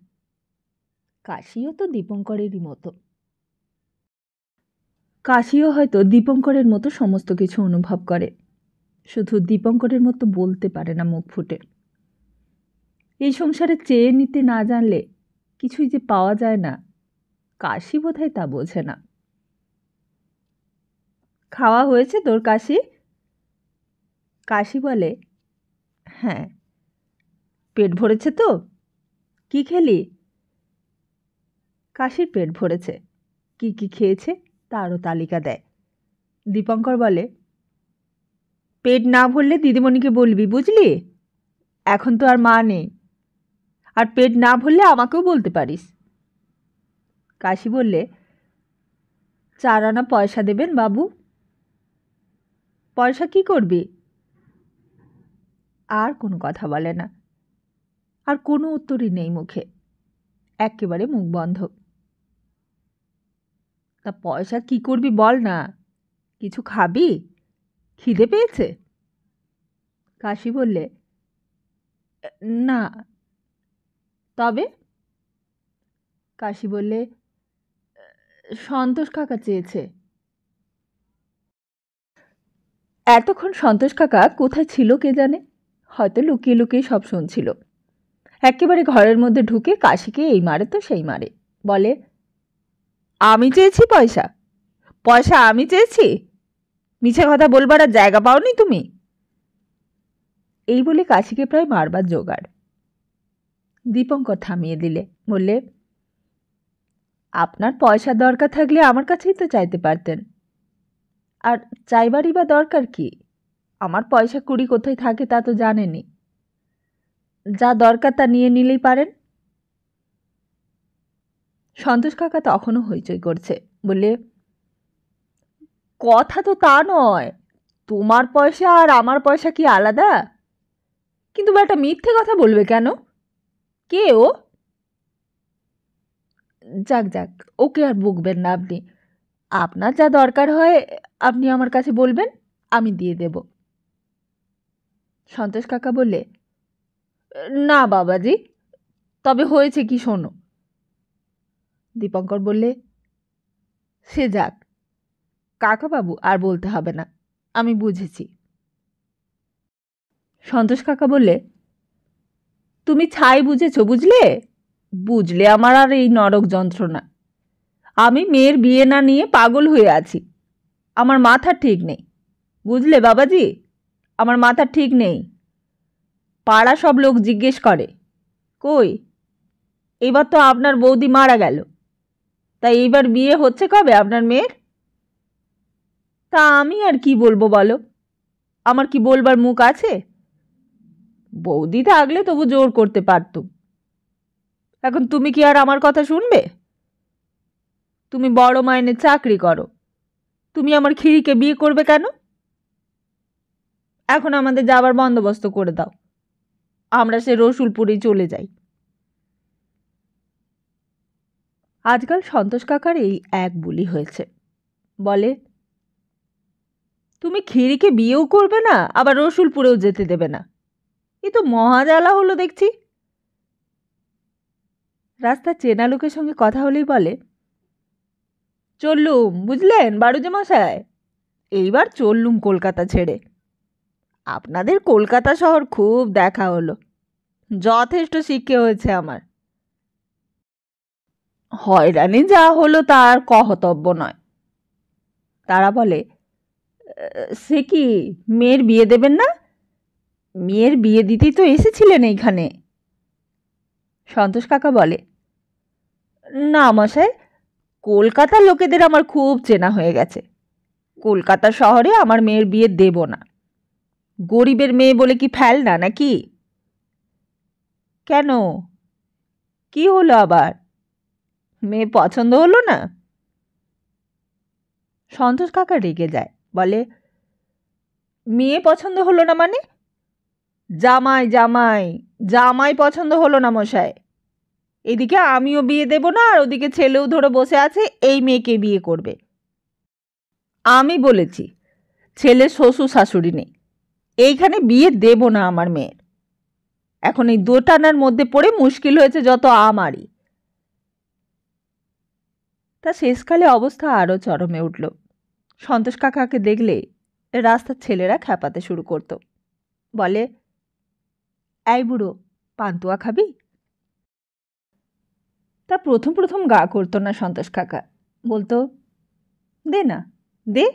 কাশিও তো দীপঙ্করেরই মতো। কাশিও হয়তো দীপঙ্করের মতো সমস্ত কিছু অনুভব করে, শুধু দীপঙ্করের মতো বলতে পারে না মুখ ফুটে। এই সংসারে চেয়ে নিতে না জানলে কিছুই যে পাওয়া যায় না, কাশি বোধহয় তা বোঝে না। খাওয়া হয়েছে তোর কাশি? কাশি বলে, হ্যাঁ। পেট ভরেছে তো? কি খেলি? কাশির পেট ভরেছে, কি কি খেয়েছে তারও তালিকা দেয়। দীপঙ্কর বলে, পেট না ভরলে দিদিমণিকে বলবি, বুঝলি? এখন তো আর মা নেই, আর পেট না ভরলে আমাকেও বলতে পারিস। কাশি বললে, 4 আনা পয়সা দেবেন বাবু? পয়সা কি করবি? আর কোনো কথা বলে না, আর কোনো উত্তরই নেই মুখে, একেবারে মুখ বন্ধ। তা পয়সা কি করবি বল না, কিছু খাবি, খিদে পেয়েছে? কাশি বললে, না। তবে? কাশি বললে, সন্তোষ কাকা চেয়েছে। এতক্ষণ সন্তোষ কাকা কোথায় ছিল কে জানে, হয়তো লুকিয়ে লুকিয়ে সব শুনছিল। একেবারে ঘরের মধ্যে ঢুকে কাশিকে এই মারে তো সেই মারে, বলে, আমি চেয়েছি পয়সা? পয়সা আমি চেয়েছি? মিছে কথা বলবার আর জায়গা পাওনি তুমি? এই বলে কাশিকে প্রায় মারবার জোগাড়। দীপঙ্কর থামিয়ে দিলে, বললে, আপনার পয়সার দরকার থাকলে আমার কাছেই তো চাইতে পারতেন, আর চাইবারই বা দরকার কি? আমার পয়সা কুড়ি কোথায় থাকে তা তো জানেনি, যা দরকার তা নিয়ে নিলেই পারেন। সন্তোষ কাকা তখনও হইচই করছে, বললে, কথা তো তা নয়, তোমার পয়সা আর আমার পয়সা কি আলাদা? কিন্তু একটা মিথ্যে কথা বলবে কেন? কে ও? যাক যাক, ওকে আর বকবেন না আপনি। আপনার যা দরকার হয় আপনি আমার কাছে বলবেন, আমি দিয়ে দেব। সন্তোষ কাকা বললে, না বাবাজি, তবে হয়েছে কি শোনো। দীপঙ্কর বললে, সে যাক কাকাবাবু, আর বলতে হবে না, আমি বুঝেছি। সন্তোষ কাকা বললে, তুমি ছাই বুঝেছ, বুঝলে? বুঝলে আমার আর এই নরক যন্ত্রণা। আমি মেয়ের বিয়ে না নিয়ে পাগল হয়ে আছি। আমার মাথা ঠিক নেই, বুঝলে বাবাজি? আমার মাথা ঠিক নেই। পাড়া সব লোক জিজ্ঞেস করে, কই এবার তো আপনার বৌদি মারা গেল, তাই এইবার বিয়ে হচ্ছে কবে আপনার মেয়ের? তা আমি আর কি বলবো বলো? আমার কি বলবার মুখ আছে? বৌদি থাকলে তবু জোর করতে পারতুম। এখন তুমি কি আর আমার কথা শুনবে? তুমি বড় মাইনে চাকরি করো, তুমি আমার খিড়িকে বিয়ে করবে কেন? এখন আমাদের যাবার বন্দোবস্ত করে দাও, আমরা সে রসুলপুরেই চলে যাই। আজকাল সন্তোষ কাকার এই এক বুলি হয়েছে। বলে, তুমি খিড়িকে বিয়েও করবে না, আবার রসুলপুরেও যেতে দেবে না। এ তো মহাজালা হলো দেখছি। রাস্তার চেনা লোকের সঙ্গে কথা হলেই বলে, চললুম বুঝলেন বাড়ুজে মশাই, এইবার চললুম কলকাতা ছেড়ে। আপনাদের কলকাতা শহর খুব দেখা হলো, যথেষ্ট শিক্ষে হয়েছে আমার। হয়রানি যা হলো তার কহতব্য নয়। তারা বলে, সে কি মেয়ের বিয়ে দেবেন না? মেয়ের বিয়ে দিতেই তো এসেছিলেন এইখানে। সন্তোষ কাকা বলে, না মশাই, কলকাতার লোকেদের আমার খুব চেনা হয়ে গেছে। কলকাতা শহরে আমার মেয়ের বিয়ে দেব না। গরিবের মেয়ে বলে কি ফেল না নাকি? কেন, কি হলো আবার? মেয়ে পছন্দ হলো না? সন্তোষ কাকা রেগে যায়, বলে, মেয়ে পছন্দ হলো না মানে? জামাই জামাই জামাই পছন্দ হলো না মশাই। এদিকে আমিও বিয়ে দেব না, আর ওদিকে ছেলেও ধরে বসে আছে এই মেয়েকে বিয়ে করবে। আমি বলেছি ছেলের শ্বশুর শাশুড়ি নেই, এইখানে বিয়ে দেব না আমার মেয়ের। এখন এই দোটানার মধ্যে পড়ে মুশকিল হয়েছে যত আমারই। তা শেষকালে অবস্থা আরও চরমে উঠল। সন্তোষ কাকাকে দেখলে রাস্তার ছেলেরা খ্যাপাতে শুরু করত। বলে, এই বুড়ো, পান্তুয়া খাবি? তা প্রথম প্রথম গা করতো না সন্তোষ কাকা, বলতো, দে না, দে,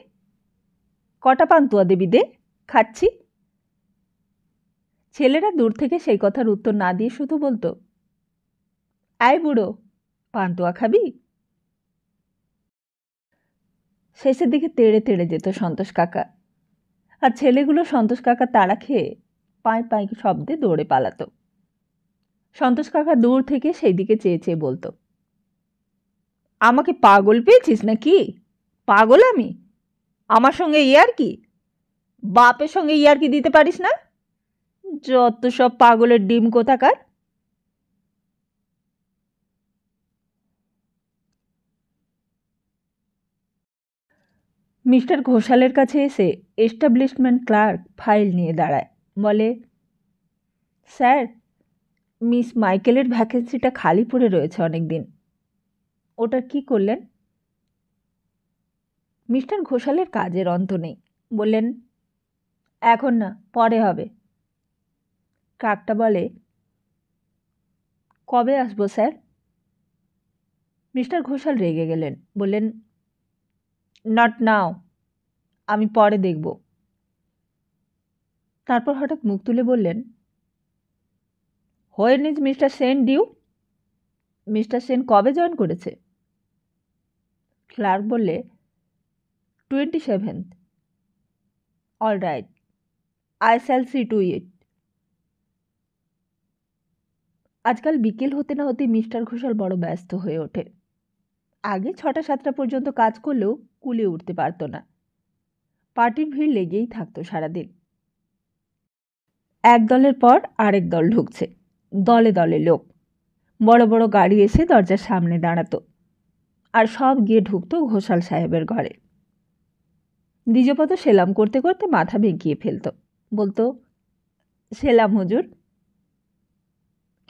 কটা পান্তুয়া দেবি, দে, খাচ্ছি। ছেলেরা দূর থেকে সেই কথার উত্তর না দিয়ে শুধু বলতো, এই বুড়ো, পান্তুয়া খাবি? শেষের দিকে তেড়ে তেড়ে যেত সন্তোষ কাকা, আর ছেলেগুলো সন্তোষ কাকা তাড়া খেয়ে পাঁয় পাঁয় শব্দে দৌড়ে পালাতো। সন্তোষ কাকা দূর থেকে সেই দিকে চেয়ে চেয়ে বলতো, আমাকে পাগল পেয়েছিস নাকি? পাগল আমি? আমার সঙ্গে ইয়ার্কি? বাপের সঙ্গে ইয়ার্কি দিতে পারিস না? যত সব পাগলের ডিম কোথাকার। মিস্টার ঘোষালের কাছে এসে এস্টাবলিশমেন্ট ক্লার্ক ফাইল নিয়ে দাঁড়ায়। বলে, স্যার, মিস মাইকেলের ভ্যাকেন্সিটা খালি পড়ে রয়েছে অনেক দিন, ওটা কি করলেন? মিস্টার ঘোষালের কাজের অন্ত নেই, বললেন, এখন না, পরে হবে। ক্লার্কটা বলে, কবে আসবো স্যার? মিস্টার ঘোষাল রেগে গেলেন, বললেন, নট নাও, আমি পরে দেখব। তারপর হঠাৎ মুখ তুলে বললেন, when is mister Sen due? Mister Sen কবে জয়েন করেছে? ক্লার্ক বললে, 27th। All right, I shall see to it. আজকাল বিকেল হতে না হতে মিস্টার ঘোষাল বড় ব্যস্ত হয়ে ওঠে। আগে 6টা 7টা পর্যন্ত কাজ করলেও কুলিয়ে উঠতে পারত না। পার্টির ভিড় লেগেই থাকতো সারাদিন। এক দলের পর আরেক দল ঢুকছে, দলে দলে লোক। বড় বড় গাড়ি এসে দরজার সামনে দাঁড়াতো, আর সব গিয়ে ঢুকতো ঘোষাল সাহেবের ঘরে। দ্বিজপদ সেলাম করতে করতে মাথা বেঁকিয়ে ফেলত, বলতো, সেলাম হুজুর।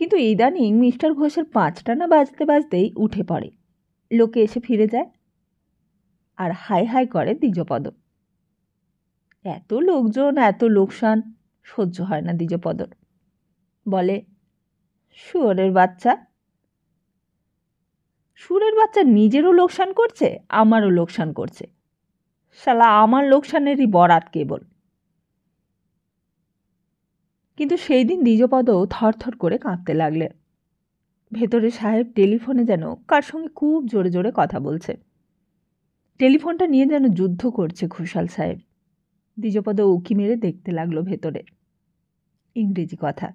কিন্তু ইদানিং মিস্টার ঘোষের 5টা না বাজতে বাজতেই উঠে পড়ে, লোকে এসে ফিরে যায়, আর হাই হাই করে দ্বিজপদ। এত লোকজন, এত লোকসান সহ্য হয় না দ্বিজপদর। বলে, শুয়োরের বাচ্চা। সুরের বাচ্চা নিজেরও লোকসান করছে, আমারও লোকসান করছে। শালা আমার লোকসানেরই বরাত কেবল। কিন্তু সেই দিন দ্বিজপদ থরথর করে কাঁপতে লাগলে। ভেতরে সাহেব টেলিফোনে যেন কার সঙ্গে খুব জোরে জোরে কথা বলছে। টেলিফোনটা নিয়ে যেন যুদ্ধ করছে ঘোষাল সাহেব। দ্বিজপদ উকি মেরে দেখতে লাগলো ভেতরে। ইংরেজি কথা,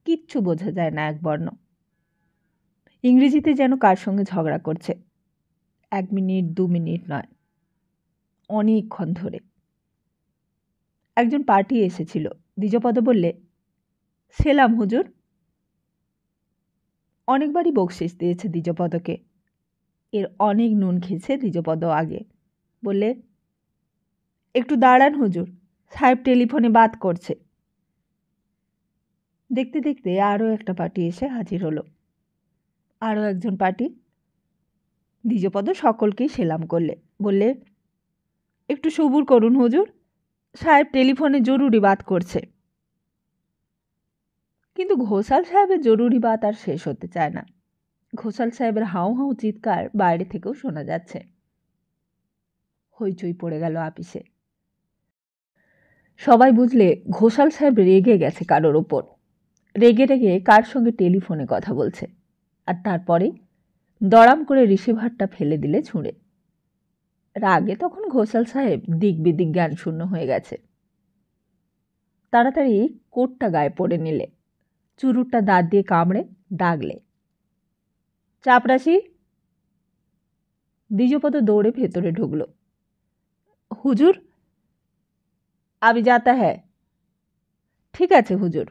কিচ্ছু বোঝা যায় না এক বর্ণ। ইংরেজিতে যেন কার সঙ্গে ঝগড়া করছে। 1 মিনিট 2 মিনিট নয়, অনেকক্ষণ ধরে। একজন পার্টি এসেছিল। দ্বিজপদ বললে, সেলাম হুজুর। অনেকবারই বকশিস দিয়েছে দ্বিজপদকে। এর অনেক নুন খেয়েছে দ্বিজপদ আগে। বললে, একটু দাঁড়ান হুজুর, সাহেব টেলিফোনে বাত করছে। দেখতে দেখতে আরও একটা পার্টি এসে হাজির হলো। আরও একজন পার্টি। দ্বিজপদ সকলকেই সেলাম করলে, বললে, একটু সবুর করুন হুজুর, সাহেব টেলিফোনে জরুরি বাত করছে। কিন্তু ঘোষাল সাহেবের জরুরি বাত আর শেষ হতে চায় না। ঘোষাল সাহেবের হাউ হাউ চিৎকার বাইরে থেকেও শোনা যাচ্ছে। হইচই পড়ে গেল আপিসে। সবাই বুঝলে ঘোষাল সাহেব রেগে গেছে কারোর ওপর। রেগে রেগে কার সঙ্গে টেলিফোনে কথা বলছে, আর তারপরে দড়াম করে রিসিভারটা ফেলে দিলে ছুঁড়ে। রাগে তখন ঘোষাল সাহেব দিক বিদিক জ্ঞান শূন্য হয়ে গেছে। তাড়াতাড়ি কোটটা গায়ে পড়ে নিলে, চুরুটটা দাঁত দিয়ে কামড়ে ডাকলে, চাপরাশি। দ্বিজপদ দৌড়ে ভেতরে ঢুকল। হুজুর, আবি যাতা হ্যাঁ। ঠিক আছে হুজুর।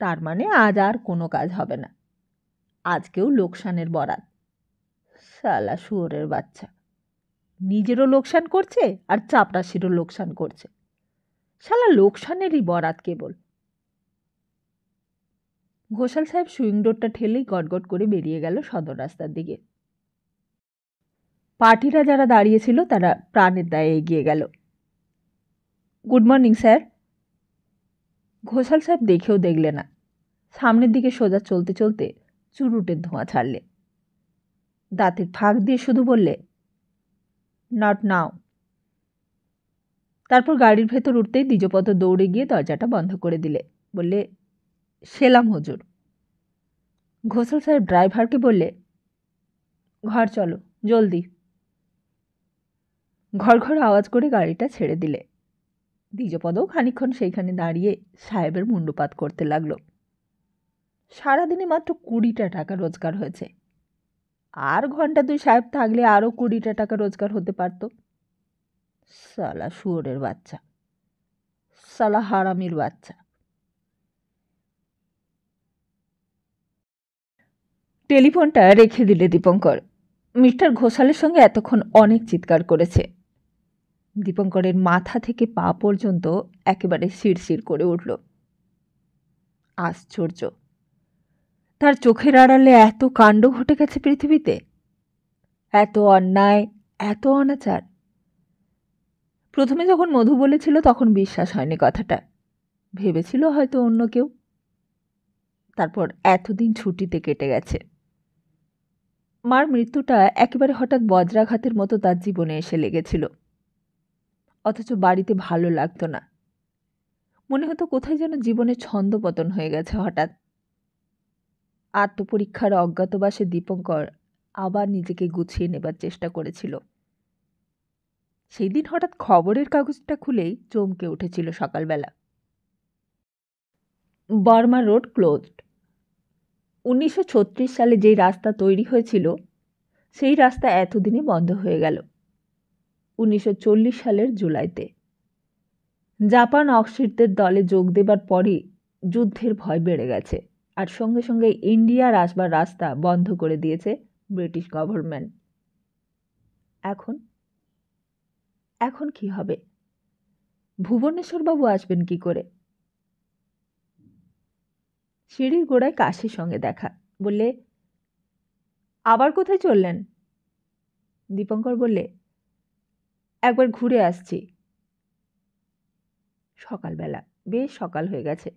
তার মানে আজ আর কোনো কাজ হবে না। আজকেও লোকসানের বরাত। শালা শুয়োরের বাচ্চা, নিজেরও লোকসান করছে আর চাপরাশিরও লোকসান করছে। শালা লোকসানেরই বরাত কেবল। ঘোষাল সাহেব সুইং ডোরটা ঠেলেই গটগট করে বেরিয়ে গেল সদর রাস্তার দিকে। পার্টিরা যারা দাঁড়িয়েছিল তারা প্রাণের দায়ে এগিয়ে গেল। Good morning sir. ঘোষাল সাহেব দেখেও দেখলে না, সামনের দিকে সোজা চলতে চলতে চুরুটের ধোঁয়া ছাড়লে। দাঁতের ফাঁক দিয়ে শুধু বললে, নট নাও। তারপর গাড়ির ভেতর উঠতেই দ্বিজপদ দৌড়ে গিয়ে দরজাটা বন্ধ করে দিলে, বললে, সেলাম হুজুর। ঘোষাল সাহেব ড্রাইভারকে বললে, ঘর চলো জলদি। ঘর ঘর আওয়াজ করে গাড়িটা ছেড়ে দিলে। দ্বিজপদও খানিকক্ষণ সেইখানে দাঁড়িয়ে সাহেবের মুণ্ডুপাত করতে লাগলো। সারাদিনে মাত্র 20টা টাকা রোজগার হয়েছে। আর ঘন্টা 2 সাহেব থাকলে আরও 20টা টাকা রোজগার হতে পারত। শালা শুয়োরের বাচ্চা, শালা হারামির বাচ্চা। টেলিফোনটা রেখে দিলে দীপঙ্কর। মিস্টার ঘোষালের সঙ্গে এতক্ষণ অনেক চিৎকার করেছে। দীপঙ্করের মাথা থেকে পা পর্যন্ত একেবারে শিরশির করে উঠল। আশ্চর্য, তার চোখের আড়ালে এত কাণ্ড ঘটে গেছে পৃথিবীতে, এত অন্যায়, এত অনাচার। প্রথমে যখন মধু বলেছিল তখন বিশ্বাস হয়নি কথাটা, ভেবেছিল হয়তো অন্য কেউ। তারপর এতদিন ছুটিতে কেটে গেছে। মার মৃত্যুটা একেবারে হঠাৎ বজ্রাঘাতের মতো তার জীবনে এসে লেগেছিল। অথচ বাড়িতে ভালো লাগতো না, মনে হতো কোথায় যেন জীবনে ছন্দপতন হয়ে গেছে হঠাৎ। আত্মপরীক্ষার অজ্ঞাতবাসে দীপঙ্কর আবার নিজেকে গুছিয়ে নেবার চেষ্টা করেছিল। সেই দিন হঠাৎ খবরের কাগজটা খুলেই চমকে উঠেছিল সকালবেলা। Varma road closed. 1936 সালে যেই রাস্তা তৈরি হয়েছিল সেই রাস্তা এতদিনে বন্ধ হয়ে গেল। 1940 সালের জুলাইতে। জাপান অক্সিটদের দলে যোগ দেবার পরই যুদ্ধের ভয় বেড়ে গেছে, আর সঙ্গে সঙ্গে ইন্ডিয়ার আসবার রাস্তা বন্ধ করে দিয়েছে ব্রিটিশ গভর্নমেন্ট। এখন এখন কি হবে? ভুবনেশ্বরবাবু আসবেন কি করে? সিঁড়ির গোড়ায় কাশির সঙ্গে দেখা। বললে, আবার কোথায় চললেন? দীপঙ্কর বললে, একবার ঘুরে আসছি। সকালবেলা, বেশ সকাল হয়ে গেছে।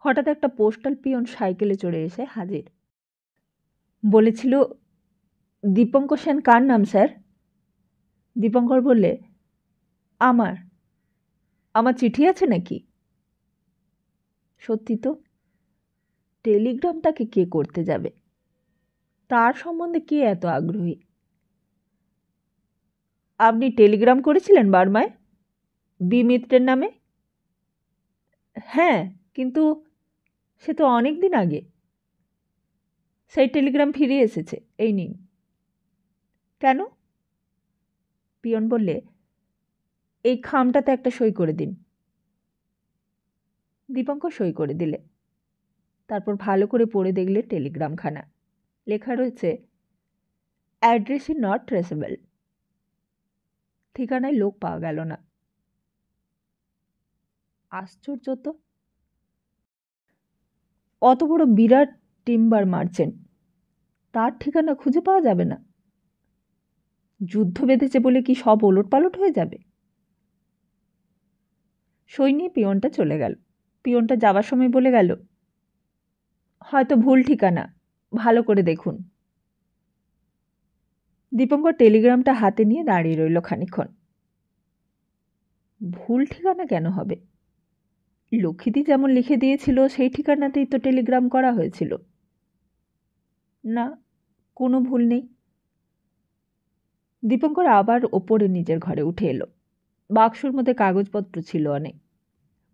হঠাৎ একটা পোস্টাল পিয়ন সাইকেলে চড়ে এসে হাজির। বলেছিল, দীপঙ্কর সেন কার নাম স্যার? দীপঙ্কর বললে, আমার আমার চিঠি আছে নাকি? সত্যি তো, টেলিগ্রামটাকে কে করতে যাবে? তার সম্বন্ধে কে এত আগ্রহী? আপনি টেলিগ্রাম করেছিলেন বার্মায় বি মিত্রের নামে? হ্যাঁ, কিন্তু সে তো অনেক দিন আগে। সেই টেলিগ্রাম ফিরে এসেছে, এই নিন। কেন? পিয়ন বললে, এই খামটাতে একটা সই করে দিন। দীপঙ্কর সই করে দিলে। তারপর ভালো করে পড়ে দেখলে টেলিগ্রামখানা। লেখা রয়েছে, অ্যাড্রেস ইজ নট ট্রেসেবল। ঠিকানায় লোক পাওয়া গেল না। আশ্চর্য তো, অত বড় বিরাট টিম্বার মার্চেন্ট, তার ঠিকানা খুঁজে পাওয়া যাবে না? যুদ্ধ বেঁধেছে বলে কি সব ওলট পালট হয়ে যাবে? সই নিয়ে পিয়নটা চলে গেল। পিয়নটা যাবার সময় বলে গেল, হয়তো ভুল ঠিকানা, ভালো করে দেখুন। দীপঙ্কর টেলিগ্রামটা হাতে নিয়ে দাঁড়িয়ে রইল খানিকক্ষণ। ভুল ঠিকানা কেন হবে? লক্ষ্মীদি যেমন লিখে দিয়েছিল সেই ঠিকানাতেই তো টেলিগ্রাম করা হয়েছিল। না, কোনো ভুল নেই। দীপঙ্কর আবার ওপরে নিজের ঘরে উঠে এলো। বাক্সর মধ্যে কাগজপত্র ছিল অনেক।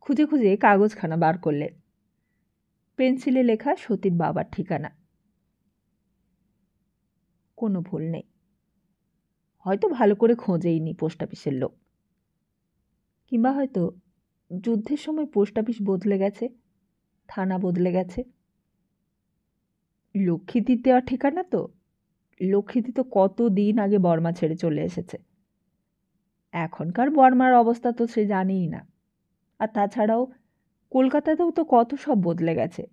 খুঁজে খুঁজে কাগজখানা বার করলে। পেন্সিলে লেখা সতীর বাবার ঠিকানা। কোনো ভুল নেই। হয়তো ভালো করে খোঁজেইনি পোস্ট অফিসের লোক, কিংবা হয়তো যুদ্ধের সময় পোস্ট অফিস বদলে গেছে, থানা বদলে গেছে। লক্ষ্মীদির দেওয়া ঠিকানা তো। লক্ষ্মীদি তো কত দিন আগে বর্মা ছেড়ে চলে এসেছে। এখনকার বর্মার অবস্থা তো সে জানেই না। আর তাছাড়াও কলকাতাতেও তো কত সব বদলে গেছে।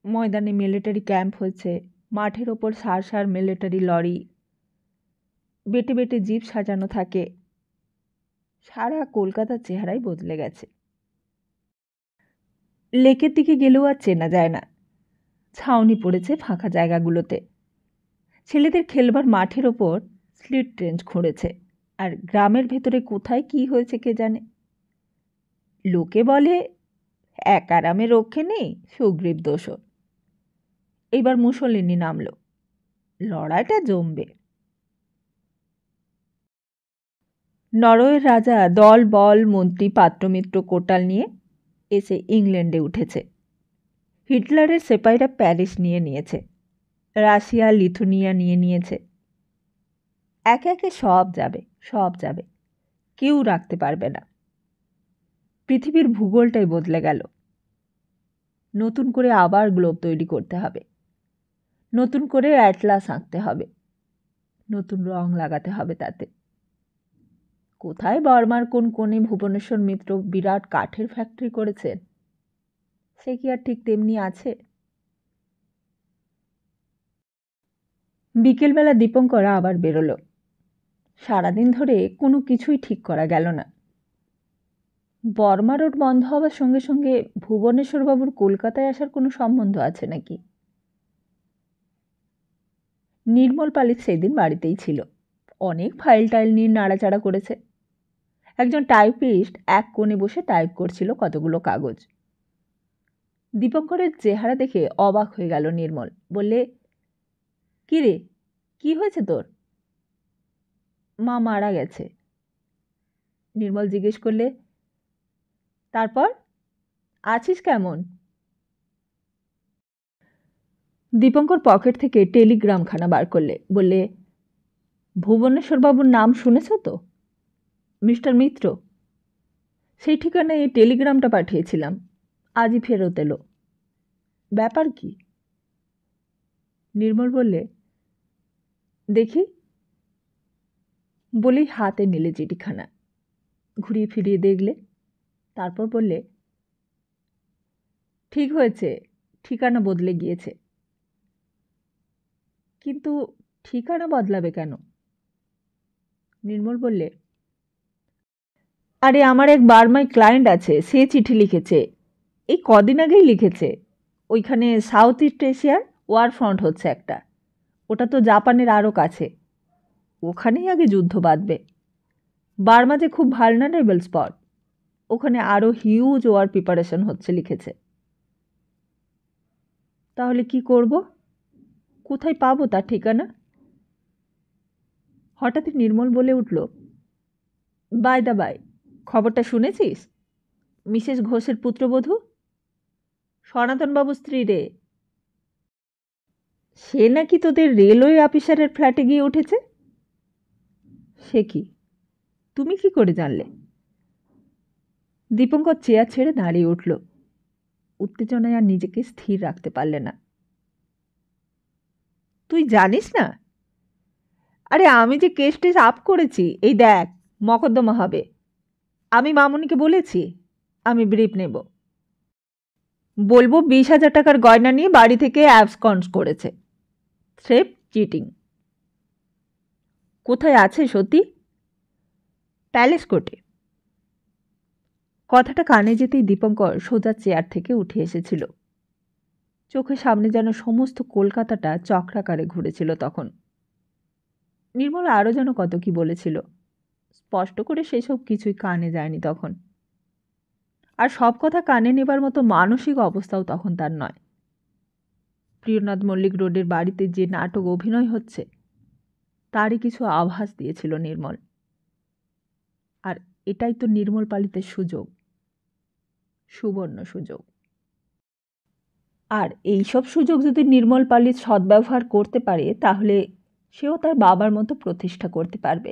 ময়দানে মিলিটারি ক্যাম্প হয়েছে, মাঠের ওপর সার সার মিলিটারি লরি, বেটে বেটে জিপ সাজানো থাকে। সারা কলকাতার চেহারাই বদলে গেছে। লেকের দিকে গেলেও আর চেনা যায় না। ছাউনি পড়েছে ফাঁকা জায়গাগুলোতে। ছেলেদের খেলবার মাঠের ওপর স্লিট ট্রেঞ্চ খুঁড়েছে, আর গ্রামের ভেতরে কোথায় কি হয়েছে কে জানে। লোকে বলে, এক আরামে রক্ষে নেই, সুগ্রীব দোষর। এইবার মুসলিনী নামল, লড়াইটা জমবে। নরওয়ের রাজা দল বল মন্ত্রী পাত্রমিত্র কোটাল নিয়ে এসে ইংল্যান্ডে উঠেছে। হিটলারের সেপাইরা প্যারিস নিয়ে নিয়েছে, রাশিয়া লিথুনিয়া নিয়ে নিয়েছে। একে একে সব যাবে, সব যাবে, কেউ রাখতে পারবে না। পৃথিবীর ভূগোলটাই বদলে গেল। নতুন করে আবার গ্লোব তৈরি করতে হবে, নতুন করে অ্যাটলাস আঁকতে হবে, নতুন রং লাগাতে হবে তাতে। কোথায় বর্মার কোন কোণে ভুবনেশ্বর মিত্র বিরাট কাঠের ফ্যাক্টরি করেছেন, সে কি আর ঠিক তেমনি আছে? বিকেলবেলা দীপঙ্কর আবার বেরোলো। সারাদিন ধরে কোনো কিছুই ঠিক করা গেল না। বর্মা রোড বন্ধ হওয়ার সঙ্গে সঙ্গে ভুবনেশ্বরবাবুর কলকাতায় আসার কোনো সম্বন্ধ আছে নাকি? নির্মল পালিত সেদিন বাড়িতেই ছিল। অনেক ফাইল টাইল নিয়ে নাড়াচাড়া করেছে। একজন টাইপিস্ট এক কোণে বসে টাইপ করছিল কতগুলো কাগজ। দীপঙ্করের চেহারা দেখে অবাক হয়ে গেল নির্মল। বললে, কি রে, কি হয়েছে তোর? মা মারা গেছে। নির্মল জিজ্ঞেস করলে, তারপর আছিস কেমন? দীপঙ্কর পকেট থেকে টেলিগ্রামখানা বার করলে। বললে, ভুবনেশ্বরবাবুর নাম শুনেছ তো? মিস্টার মিত্র। সেই ঠিকানায় এই টেলিগ্রামটা পাঠিয়েছিলাম, আজই ফেরত এলো। ব্যাপার কি? নির্মল বললে, দেখি। বলেই হাতে নিলে চিঠিখানা, ঘুরিয়ে ফিরিয়ে দেখলে, তারপর বললে, ঠিক হয়েছে, ঠিকানা বদলে গিয়েছে। কিন্তু ঠিকানা বদলাবে কেন? নির্মল বললে, আরে আমার এক বার্মায় ক্লায়েন্ট আছে, সে চিঠি লিখেছে, এই কদিন আগেই লিখেছে। ওইখানে সাউথ ইস্ট এশিয়ার ওয়ার ফ্রন্ট হচ্ছে একটা, ওটা তো জাপানের আরও কাছে, ওখানেই আগে যুদ্ধ বাঁধবে। বার্মা যে খুব ভালনারেবল স্পট, ওখানে আরও হিউজ ওয়ার প্রিপারেশন হচ্ছে লিখেছে। তাহলে কি করব? কোথায় পাবো তার ঠিকানা? হঠাৎই নির্মল বলে উঠল, বাই দা বাই, খবরটা শুনেছিস? মিসেস ঘোষের পুত্রবধূ, সনাতনবাবুর স্ত্রী রে, সে নাকি তোদের রেলওয়ে অফিসারের ফ্ল্যাটে গিয়ে উঠেছে। সে কি, তুমি কি করে জানলে? দীপঙ্কর চেয়ার ছেড়ে দাঁড়িয়ে উঠল, উত্তেজনায় আর নিজেকে স্থির রাখতে পারলে না। তুই জানিস না? আরে আমি যে কেস টেস আপ করেছি, এই দেখ মকদ্দমা হবে। আমি মামুনিকে বলেছি আমি ব্রিফ নেব, বলবো 20,000 টাকার গয়না নিয়ে বাড়ি থেকে অ্যাবসকন্স করেছে, স্রেফ চিটিং। কোথায় আছে সত্যি? প্যালেস কোর্টে। কথাটা কানে যেতেই দীপঙ্কর সোজা চেয়ার থেকে উঠে এসেছিল। চোখের সামনে যেন সমস্ত কলকাতাটা চক্রাকারে ঘুরেছিল তখন। নির্মলা আরও যেন কত কি বলেছিল, স্পষ্ট করে সেসব কিছুই কানে যায়নি তখন। আর সব কথা কানে নেবার মতো মানসিক অবস্থাও তখন তার নয়। প্রিয়নাথ মল্লিক রোডের বাড়িতে যে নাটক অভিনয় হচ্ছে, তারই কিছু আভাস দিয়েছিল নির্মল। আর এটাই তো নির্মল পালিতের সুযোগ, সুবর্ণ সুযোগ। আর এইসব সুযোগ যদি নির্মল পালিত সদ্ব্যবহার করতে পারে, তাহলে সেও তার বাবার মতো প্রতিষ্ঠা করতে পারবে,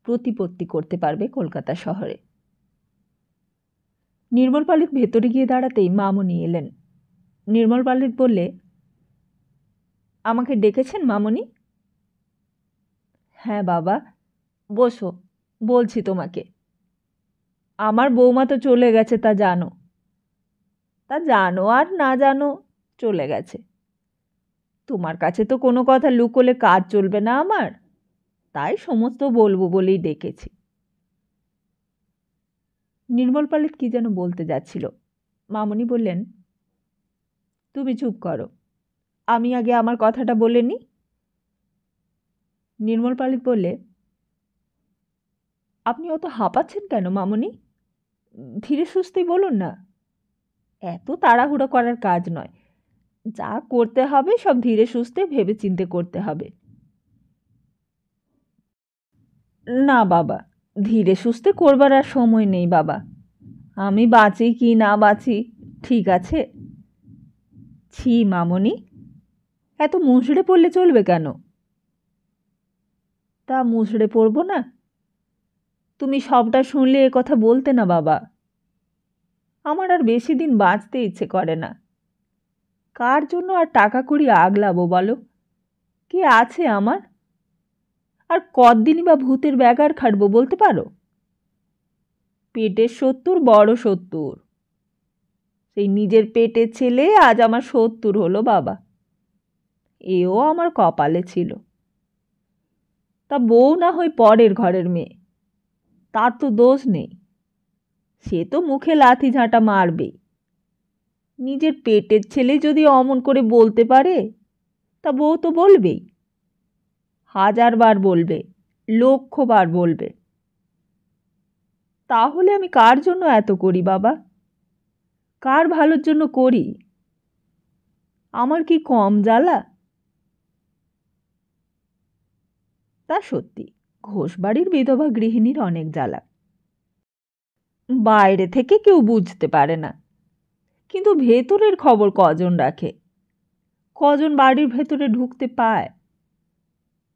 প্রতিপত্তি করতে পারবে কলকাতা শহরে। নির্মল পালিত ভেতরে গিয়ে দাঁড়াতেই মামুনি এলেন। নির্মল পালিত বললে, আমাকে ডেকেছেন মামুনি? হ্যাঁ বাবা, বসো, বলছি তোমাকে। আমার বৌমা তো চলে গেছে, তা জানো। তা জানো আর না জানো, চলে গেছে। তোমার কাছে তো কোনো কথা লুকোলে কাজ চলবে না আমার, তাই সমস্ত বলবো বলেই ডেকেছি। নির্মল পালিত কি যেন বলতে যাচ্ছিল। মামুনি বললেন, তুমি চুপ করো, আমি আগে আমার কথাটা বলে নি। নির্মল পালিত বললে, আপনি অত হাঁপাচ্ছেন কেন মামুনি? ধীরে সুস্থেই বলুন না। এত তাড়াহুড়ো করার কাজ নয়, যা করতে হবে সব ধীরে সুস্থে ভেবে চিন্তে করতে হবে। না বাবা, ধীরে সুস্থে করবার আর সময় নেই বাবা। আমি বাঁচি কি না বাঁচি ঠিক আছে। ছি মামনি, এত মুষড়ে পড়লে চলবে কেন? তা মুষড়ে পড়ব না? তুমি সবটা শুনলে এ কথা বলতে না বাবা। আমার আর বেশি দিন বাঁচতে ইচ্ছে করে না। কার জন্য আর টাকা কড়ি আগলাবো বলো? কে আছে আমার? আর কদিনই বা ভূতের ব্যাগার খাটবো বলতে পারো? পেটের 70 বড় 70, সেই নিজের পেটের ছেলে আজ আমার 70 হলো বাবা। এও আমার কপালে ছিল। তা বউ না হয় পরের ঘরের মেয়ে, তার তো দোষ নেই, সে তো মুখে লাথি ঝাঁটা মারবেই। নিজের পেটের ছেলে যদি অমন করে বলতে পারে, তা বউ তো বলবেই, 1000 বার বলবে, 1,00,000 বার বলবে। তাহলে আমি কার জন্য এত করি বাবা? কার ভালোর জন্য করি? আমার কি কম জ্বালা? তা সত্যি, ঘোষবাড়ির বিধবা গৃহিণীর অনেক জ্বালা, বাইরে থেকে কেউ বুঝতে পারে না। কিন্তু ভেতরের খবর কজন রাখে? কজন বাড়ির ভেতরে ঢুকতে পায়?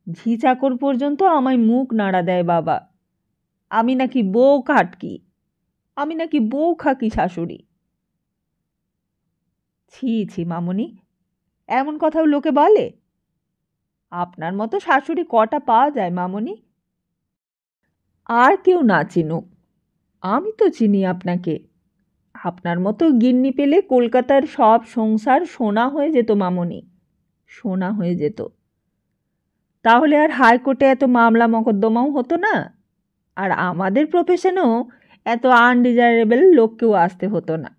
ঝি চাকর পর্যন্ত আমায় মুখ নাড়া দেয় বাবা। আমি নাকি বউ খাটকি, আমি নাকি বউ খাকি শাশুড়ি। ছি ছি মামুনি, এমন কথাও লোকে বলে? আপনার মতো শাশুড়ি কটা পাওয়া যায় মামুনি? আর কেউ না চিনুক, আমি তো চিনি আপনাকে। আপনার মতো গিন্নি পেলে কলকাতার সব সংসার সোনা হয়ে যেত মামুনি, সোনা হয়ে যেত। তাহলে আর হাইকোর্টে এত মামলা মকদ্দমাও হতো না, আর আমাদের প্রফেশনেও এত আনডিজায়ারেবল লোককেও আসতে হতো না।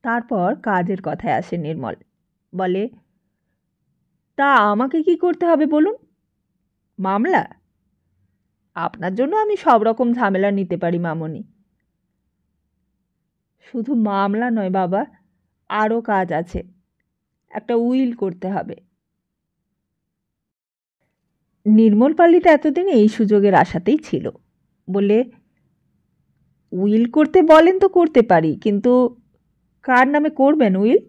তারপর কাজের কথায় আসে নির্মল। বলে, তা আমাকে কি করতে হবে বলুন? মামলা? আপনার জন্য আমি সব রকম ঝামেলা নিতে পারি মামুনি। শুধু মামলা নয় বাবা, আরও কাজ আছে। একটা উইল করতে হবে। নির্মল পালিত এতদিন এই সুযোগের আশাতেই ছিল। বলে, উইল করতে বলেন তো করতে পারি, কিন্তু কার নামে করবেন উইল?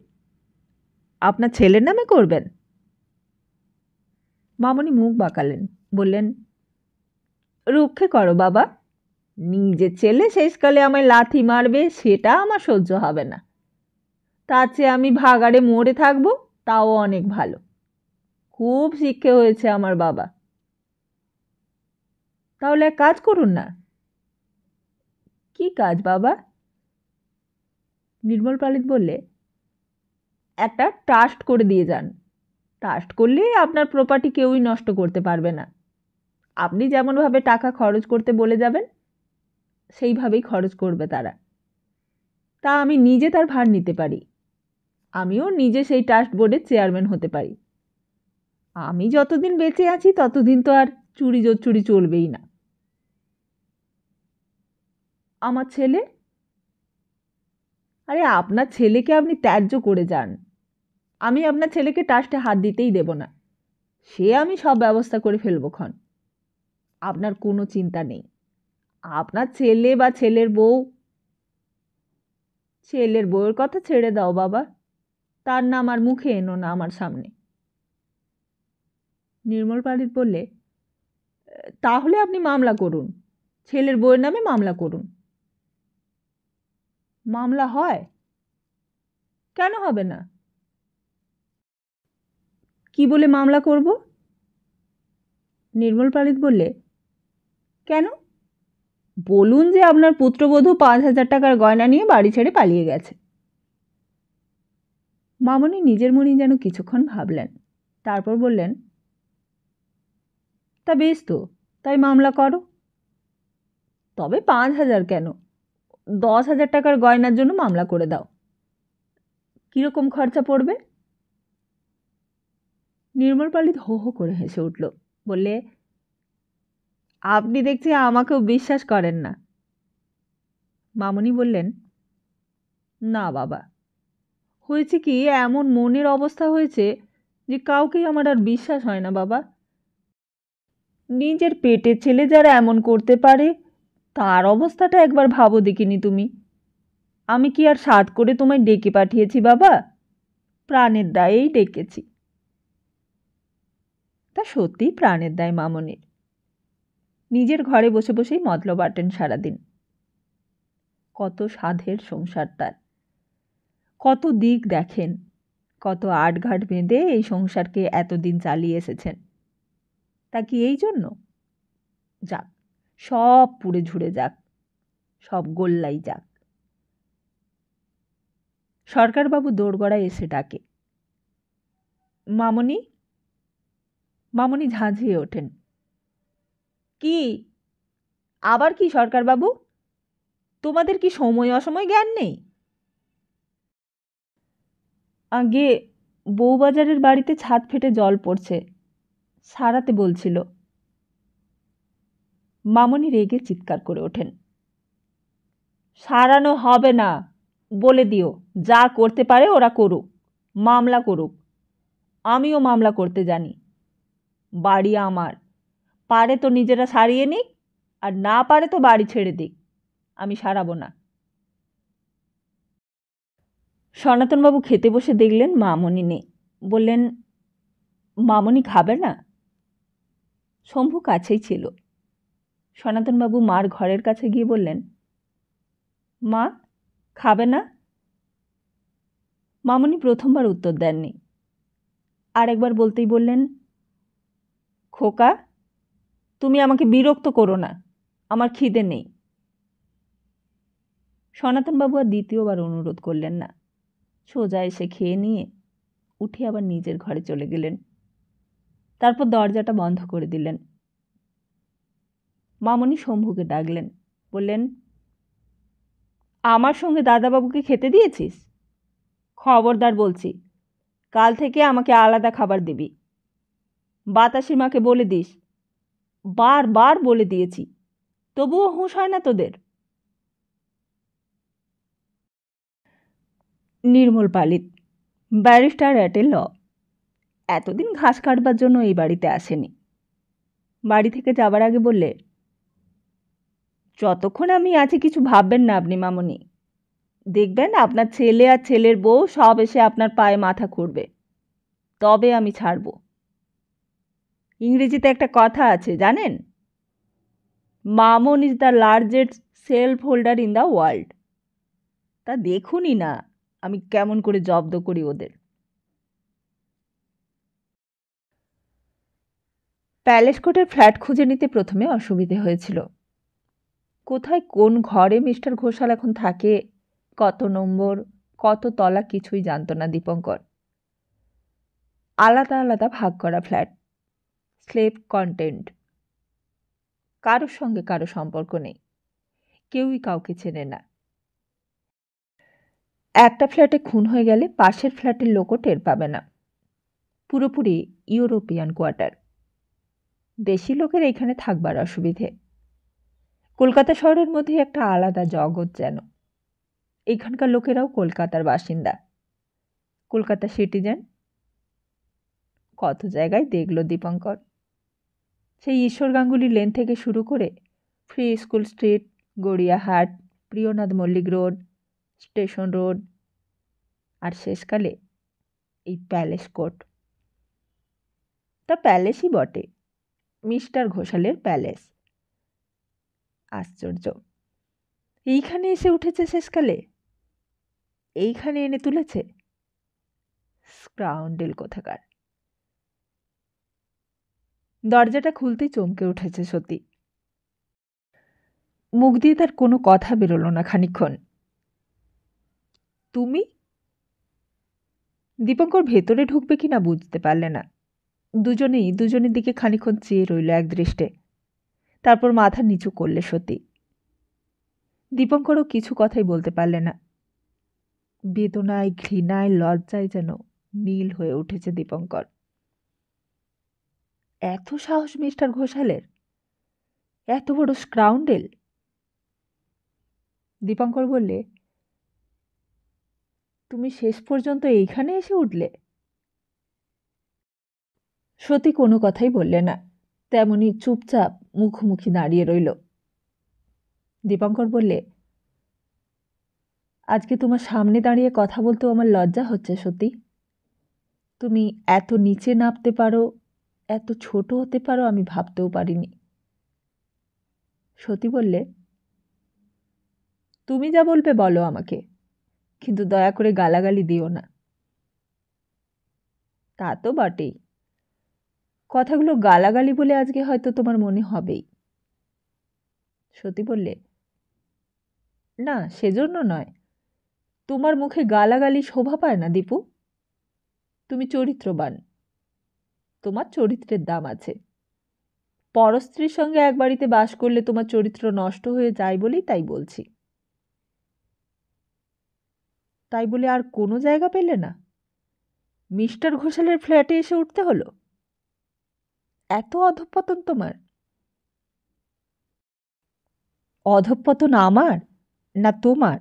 আপনার ছেলের নামে করবেন? মামনি মুখ বাঁকালেন, বললেন, রক্ষে করো বাবা। নিজের ছেলে শেষকালে আমায় লাথি মারবে, সেটা আমার সহ্য হবে না। তার চেয়ে আমি ভাগাড়ে মরে থাকবো, তাও অনেক ভালো। খুব শিক্ষে হয়েছে আমার বাবা। তাহলে এক কাজ করুন না। কি কাজ বাবা? নির্মল পালিত বললে, একটা ট্রাস্ট করে দিয়ে যান। ট্রাস্ট করলে আপনার প্রপার্টি কেউই নষ্ট করতে পারবে না। আপনি যেমনভাবে টাকা খরচ করতে বলে যাবেন, সেইভাবেই খরচ করবে তারা। তা আমি নিজে তার ভার নিতে পারি। আমিও নিজে সেই ট্রাস্ট বোর্ডের চেয়ারম্যান হতে পারি। আমি যতদিন বেঁচে আছি ততদিন তো আর চুরি জোচ্চুরি চলবেই না। আমার ছেলে? আরে আপনার ছেলেকে আপনি ত্যায্য করে যান। আমি আপনার ছেলেকে ট্রাস্টে হাত দিতেই দেব না। সে আমি সব ব্যবস্থা করে ফেলব ক্ষণ। আপনার কোনো চিন্তা নেই। আপনার ছেলে বা ছেলের বউ, ছেলের বউয়ের কথা ছেড়ে দাও বাবা, তার নাম আর মুখে এনো না আমার সামনে। নির্মল পালিত বললে, তাহলে আপনি মামলা করুন, ছেলের বউয়ের নামে মামলা করুন। মামলা হয়? কেন হবে না? কি বলে মামলা করব? নির্মল পালিত বললে, কেন? বলুন যে আপনার পুত্রবধূ 5,000 টাকার গয়না নিয়ে বাড়ি ছেড়ে পালিয়ে গেছে। মামনি নিজের মনেই যেন কিছুক্ষণ ভাবলেন, তারপর বললেন, তা বেশ তো, তাই মামলা করো। তবে 5,000 কেন, 10,000 টাকার গয়নার জন্য মামলা করে দাও। কিরকম খরচা পড়বে? নির্মল পালিত হো হো করে হেসে উঠল, বললে, আপনি দেখছি আমাকেও বিশ্বাস করেন না। মামনি বললেন, না বাবা, হয়েছে কি, এমন মনের অবস্থা হয়েছে যে কাউকেই আমার আর বিশ্বাস হয় না বাবা। নিজের পেটের ছেলে যারা এমন করতে পারে, তার অবস্থাটা একবার ভাবো দেখিনি তুমি। আমি কি আর সাধ করে তোমায় ডেকে পাঠিয়েছি বাবা? প্রাণের দায়েই ডেকেছি। তা সত্যিই প্রাণের দায় মামনির। নিজের ঘরে বসে বসেই মতলব আটেন সারাদিন। কত সাধের সংসার তার, কত দিক দেখেন, কত আটঘাট বেঁধে এই সংসারকে এতদিন চালিয়ে এসেছেন। তা কি এই জন্য? যাক, সব পুড়ে ঝুড়ে যাক, সব গোল্লাই যাক। সরকারবাবু দোরগড়ায় এসে ডাকে, মামনি। মামনি ঝাঁঝিয়ে ওঠেন, কি? আবার কি সরকারবাবু? তোমাদের কি সময় অসময় জ্ঞান নেই? আগে বউবাজারের বাড়িতে ছাদ ফেটে জল পড়ছে, সারাতে বলছিল। মামনি রেগে চিৎকার করে ওঠেন, সারানো হবে না, বলে দিও যা করতে পারে ওরা করুক, মামলা করুক। আমিও মামলা করতে জানি। বাড়ি আমার, পারে তো নিজেরা সারিয়ে নিক, আর না পারে তো বাড়ি ছেড়ে দিক, আমি সারাবো না। সনাতনবাবু খেতে বসে দেখলেন মামনি নেই। বললেন, মামনি খাবে না? শম্ভু কাছেই ছিল। সনাতনবাবু মার ঘরের কাছে গিয়ে বললেন, মা, খাবে না? মামনি প্রথমবার উত্তর দেননি। আর একবার বলতেই বললেন, খোকা, তুমি আমাকে বিরক্ত করো না, আমার খিদে নেই। সনাতনবাবু আর দ্বিতীয়বার অনুরোধ করলেন না, সোজা এসে খেয়ে নিয়ে উঠে আবার নিজের ঘরে চলে গেলেন। তারপর দরজাটা বন্ধ করে দিলেন। মামনি শম্ভুকে ডাকলেন, বললেন, আমার সঙ্গে দাদাবাবুকে খেতে দিয়েছিস? খবরদার বলছি, কাল থেকে আমাকে আলাদা খাবার দিবি। বাতাসির মাকে বলে দিস, বারবার বলে দিয়েছি, তবুও হুঁশ হয় না তোদের। নির্মল পালিত, ব্যারিস্টার অ্যাট এ ল। এতদিন ঘাস কাটবার জন্য এই বাড়িতে আসেনি। বাড়ি থেকে যাবার আগে বললে, যতক্ষণ আমি আছি কিছু ভাববেন না আপনি মামনি। দেখবেন আপনার ছেলে আর ছেলের বউ সব এসে আপনার পায়ে মাথা খুঁড়বে, তবে আমি ছাড়ব। ইংরেজিতে একটা কথা আছে জানেন, Mamon is the largest self holder in the world. তা দেখুনই না আমি কেমন করে জব্দ করি ওদের। প্যালেস কোর্টের ফ্ল্যাট খুঁজে নিতে প্রথমে অসুবিধে হয়েছিল। কোথায় কোন ঘরে মিস্টার ঘোষাল এখন থাকে, কত নম্বর, কত তলা কিছুই জানত না দীপঙ্কর। আলাদা আলাদা ভাগ করা ফ্ল্যাট, স্লেভ কন্টেন্ট। কারোর সঙ্গে কারো সম্পর্ক নেই, কেউই কাউকে চেনে না। একটা ফ্ল্যাটে খুন হয়ে গেলে পাশের ফ্ল্যাটের লোকও টের পাবে না। পুরোপুরি ইউরোপিয়ান কোয়ার্টার। দেশি লোকের এখানে থাকবার অসুবিধে। কলকাতা শহরের মধ্যে একটা আলাদা জগৎ যেন। এখানকার লোকেরাও কলকাতার বাসিন্দা, কলকাতা সিটিজেন। কত জায়গায় দেখল দীপঙ্কর। সেই ঈশ্বর গাঙ্গুলি লেন থেকে শুরু করে free school street, Gariahat, Priyanath Mallick road, station road, আর শেষকালে এই প্যালেস কোর্ট। তা প্যালেসই বটে, মিস্টার ঘোষালের প্যালেস। আশ্চর্য, এইখানে এসে উঠেছে শেষকালে, এইখানে এনে তুলেছে। স্ক্রাউন্ডেল কোথাকার। দরজাটা খুলতেই চমকে উঠেছে সত্যি। মুখ দিয়ে তার কোনো কথা বেরোলো না খানিকক্ষণ। তুমি? দীপঙ্কর ভেতরে ঢুকবে কিনা বুঝতে পারলে না। দুজনেই দুজনের দিকে খানিকক্ষণ চেয়ে রইল এক দৃষ্টে। তারপর মাথা নিচু করলে সত্যি। দীপঙ্করও কিছু কথাই বলতে পারলে না। বেদনায়, ঘৃণায়, লজ্জায় যেন নীল হয়ে উঠেছে দীপঙ্কর। এত সাহস মিস্টার ঘোষালের, এত বড় স্ক্রাউন্ডেল। দীপঙ্কর বললে, তুমি শেষ পর্যন্ত এইখানে এসে উঠলে? সত্যি কোনো কথাই বললে না, তেমনি চুপচাপ মুখোমুখি দাঁড়িয়ে রইল। দীপঙ্কর বললে, আজকে তোমার সামনে দাঁড়িয়ে কথা বলতেও আমার লজ্জা হচ্ছে সত্যি। তুমি এত নিচে নামতে পারো, এত ছোট হতে পারো আমি ভাবতেও পারিনি। সতী বললে, তুমি যা বলবে বলো আমাকে, কিন্তু দয়া করে গালাগালি দিও না। তা তো বটেই, কথাগুলো গালাগালি বলে আজকে হয়তো তোমার মনে হবেই। সতী বললে, না সেজন্য নয়, তোমার মুখে গালাগালি শোভা পায় না দীপু। তুমি চরিত্রবান, তোমার চরিত্রের দাম আছে। পরস্ত্রীর সঙ্গে এক বাড়িতে বাস করলে তোমার চরিত্র নষ্ট হয়ে যায় বলেই তাই বলছি। তাই বলে আর কোনো জায়গা পেলে না? মিস্টার ঘোষালের ফ্ল্যাটে এসে উঠতে হলো? এত অধঃপতন তোমার? অধঃপতন আমার না তোমার?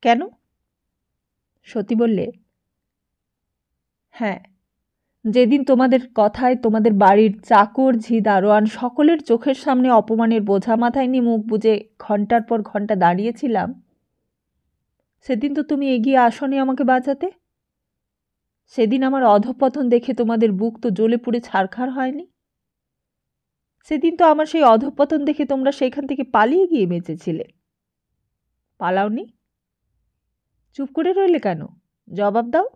কেন? সতী বললে, হ্যাঁ, যেদিন তোমাদের কথায় তোমাদের বাড়ির চাকর, ঝি, দারোয়ান সকলের চোখের সামনে অপমানের বোঝা মাথায় নিয়ে মুখ বুজে ঘন্টার পর ঘন্টা দাঁড়িয়েছিলাম, সেদিন তো তুমি এগিয়ে আসোনি আমাকে বাঁচাতে। সেদিন আমার অধঃপতন দেখে তোমাদের বুক তো জ্বলে পুড়ে ছারখার হয়নি? সেদিন তো আমার সেই অধঃপতন দেখে তোমরা সেখান থেকে পালিয়ে গিয়ে বেঁচেছিলে। পালাওনি? চুপ করে রইলে কেন? জবাব দাও।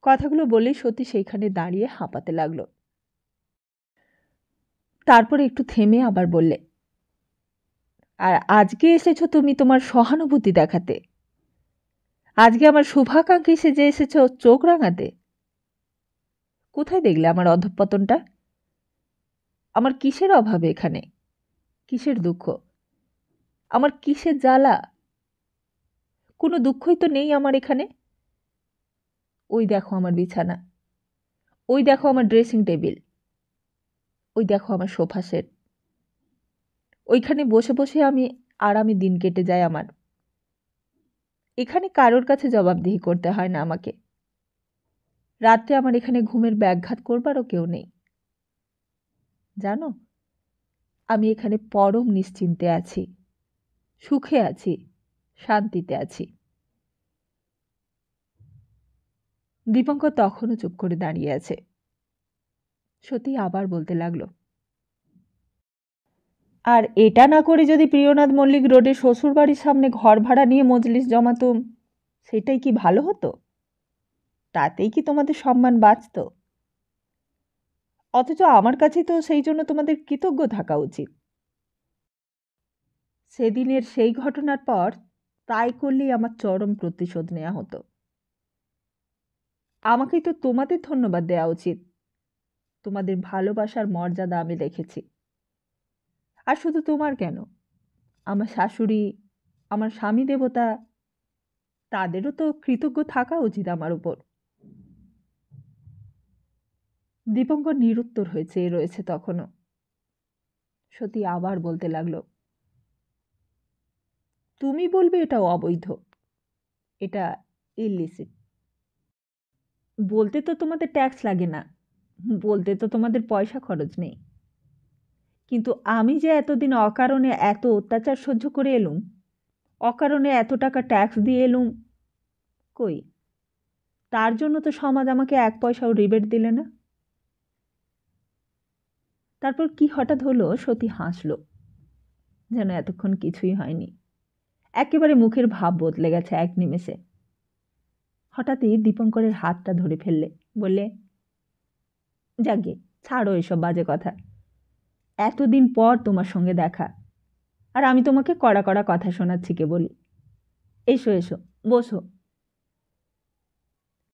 কথাগুলো বলেই সত্যি সেইখানে দাঁড়িয়ে হাঁপাতে লাগলো। তারপর একটু থেমে আবার বললে, আর আজকে এসেছো তুমি তোমার সহানুভূতি দেখাতে? আজকে আমার শুভাকাঙ্ক্ষী সেজে এসেছো চোখ রাঙাতে? কোথায় দেখলে আমার অধঃপতনটা? আমার কিসের অভাবে এখানে? কিসের দুঃখ? আমার কিসের জ্বালা? কোনো দুঃখই তো নেই আমার এখানে। ওই দেখো আমার বিছানা, ওই দেখো আমার ড্রেসিং টেবিল, ওই দেখো আমার সোফা সেট। ওইখানে বসে বসে আমি আরামে দিন কেটে যায় আমার। এখানে কারোর কাছে জবাবদিহি করতে হয় না আমাকে। রাত্রে আমার এখানে ঘুমের ব্যাঘাত করবারও কেউ নেই। জানো, আমি এখানে পরম নিশ্চিন্তে আছি, সুখে আছি, শান্তিতে আছি। দীপঙ্কর তখনও চুপ করে দাঁড়িয়ে আছে। সত্যি আবার বলতে লাগলো, আর এটা না করে যদি প্রিয়নাথ মল্লিক রোডে শ্বশুরবাড়ির সামনে ঘর ভাড়া নিয়ে মজলিস জমাতুম, সেটাই কি ভালো হতো? তাতেই কি তোমাদের সম্মান বাঁচত? অথচ আমার কাছে তো সেই জন্য তোমাদের কৃতজ্ঞ থাকা উচিত। সেদিনের সেই ঘটনার পর তাই করলেই আমার চরম প্রতিশোধ নেওয়া হতো। আমাকেই তো তোমাদের ধন্যবাদ দেওয়া উচিত। তোমাদের ভালোবাসার মর্যাদা আমি রেখেছি। আর শুধু তোমার কেন, আমার শাশুড়ি, আমার স্বামী দেবতা, তাদেরও তো কৃতজ্ঞ থাকা উচিত আমার উপর। দীপঙ্কর নিরুত্তর হয়ে চেয়ে রয়েছে তখনও। সত্যি আবার বলতে লাগলো, তুমি বলবে এটা অবৈধ, এটা ইলিসিট। বলতে তো তোমাদের ট্যাক্স লাগে না, বলতে তো তোমাদের পয়সা খরচ নেই। কিন্তু আমি যে এতদিন অকারণে এত অত্যাচার সহ্য করে এলুম, অকারণে এত টাকা ট্যাক্স দিয়ে এলুম, কই তার জন্য তো সমাজ আমাকে এক পয়সাও রিবেট দিলে না। তারপর কি হঠাৎ হলো, সত্যি হাসলো, যেন এতক্ষণ কিছুই হয়নি। একেবারে মুখের ভাব বদলে গেছে এক নিমেষে। হঠাৎই দীপঙ্করের হাতটা ধরে ফেললে, বললে, যাগে ছাড়ো এসব বাজে কথা। এতদিন পর তোমার সঙ্গে দেখা, আর আমি তোমাকে কড়া কড়া কথা শোনাচ্ছি কে বলি। এসো এসো, বসো,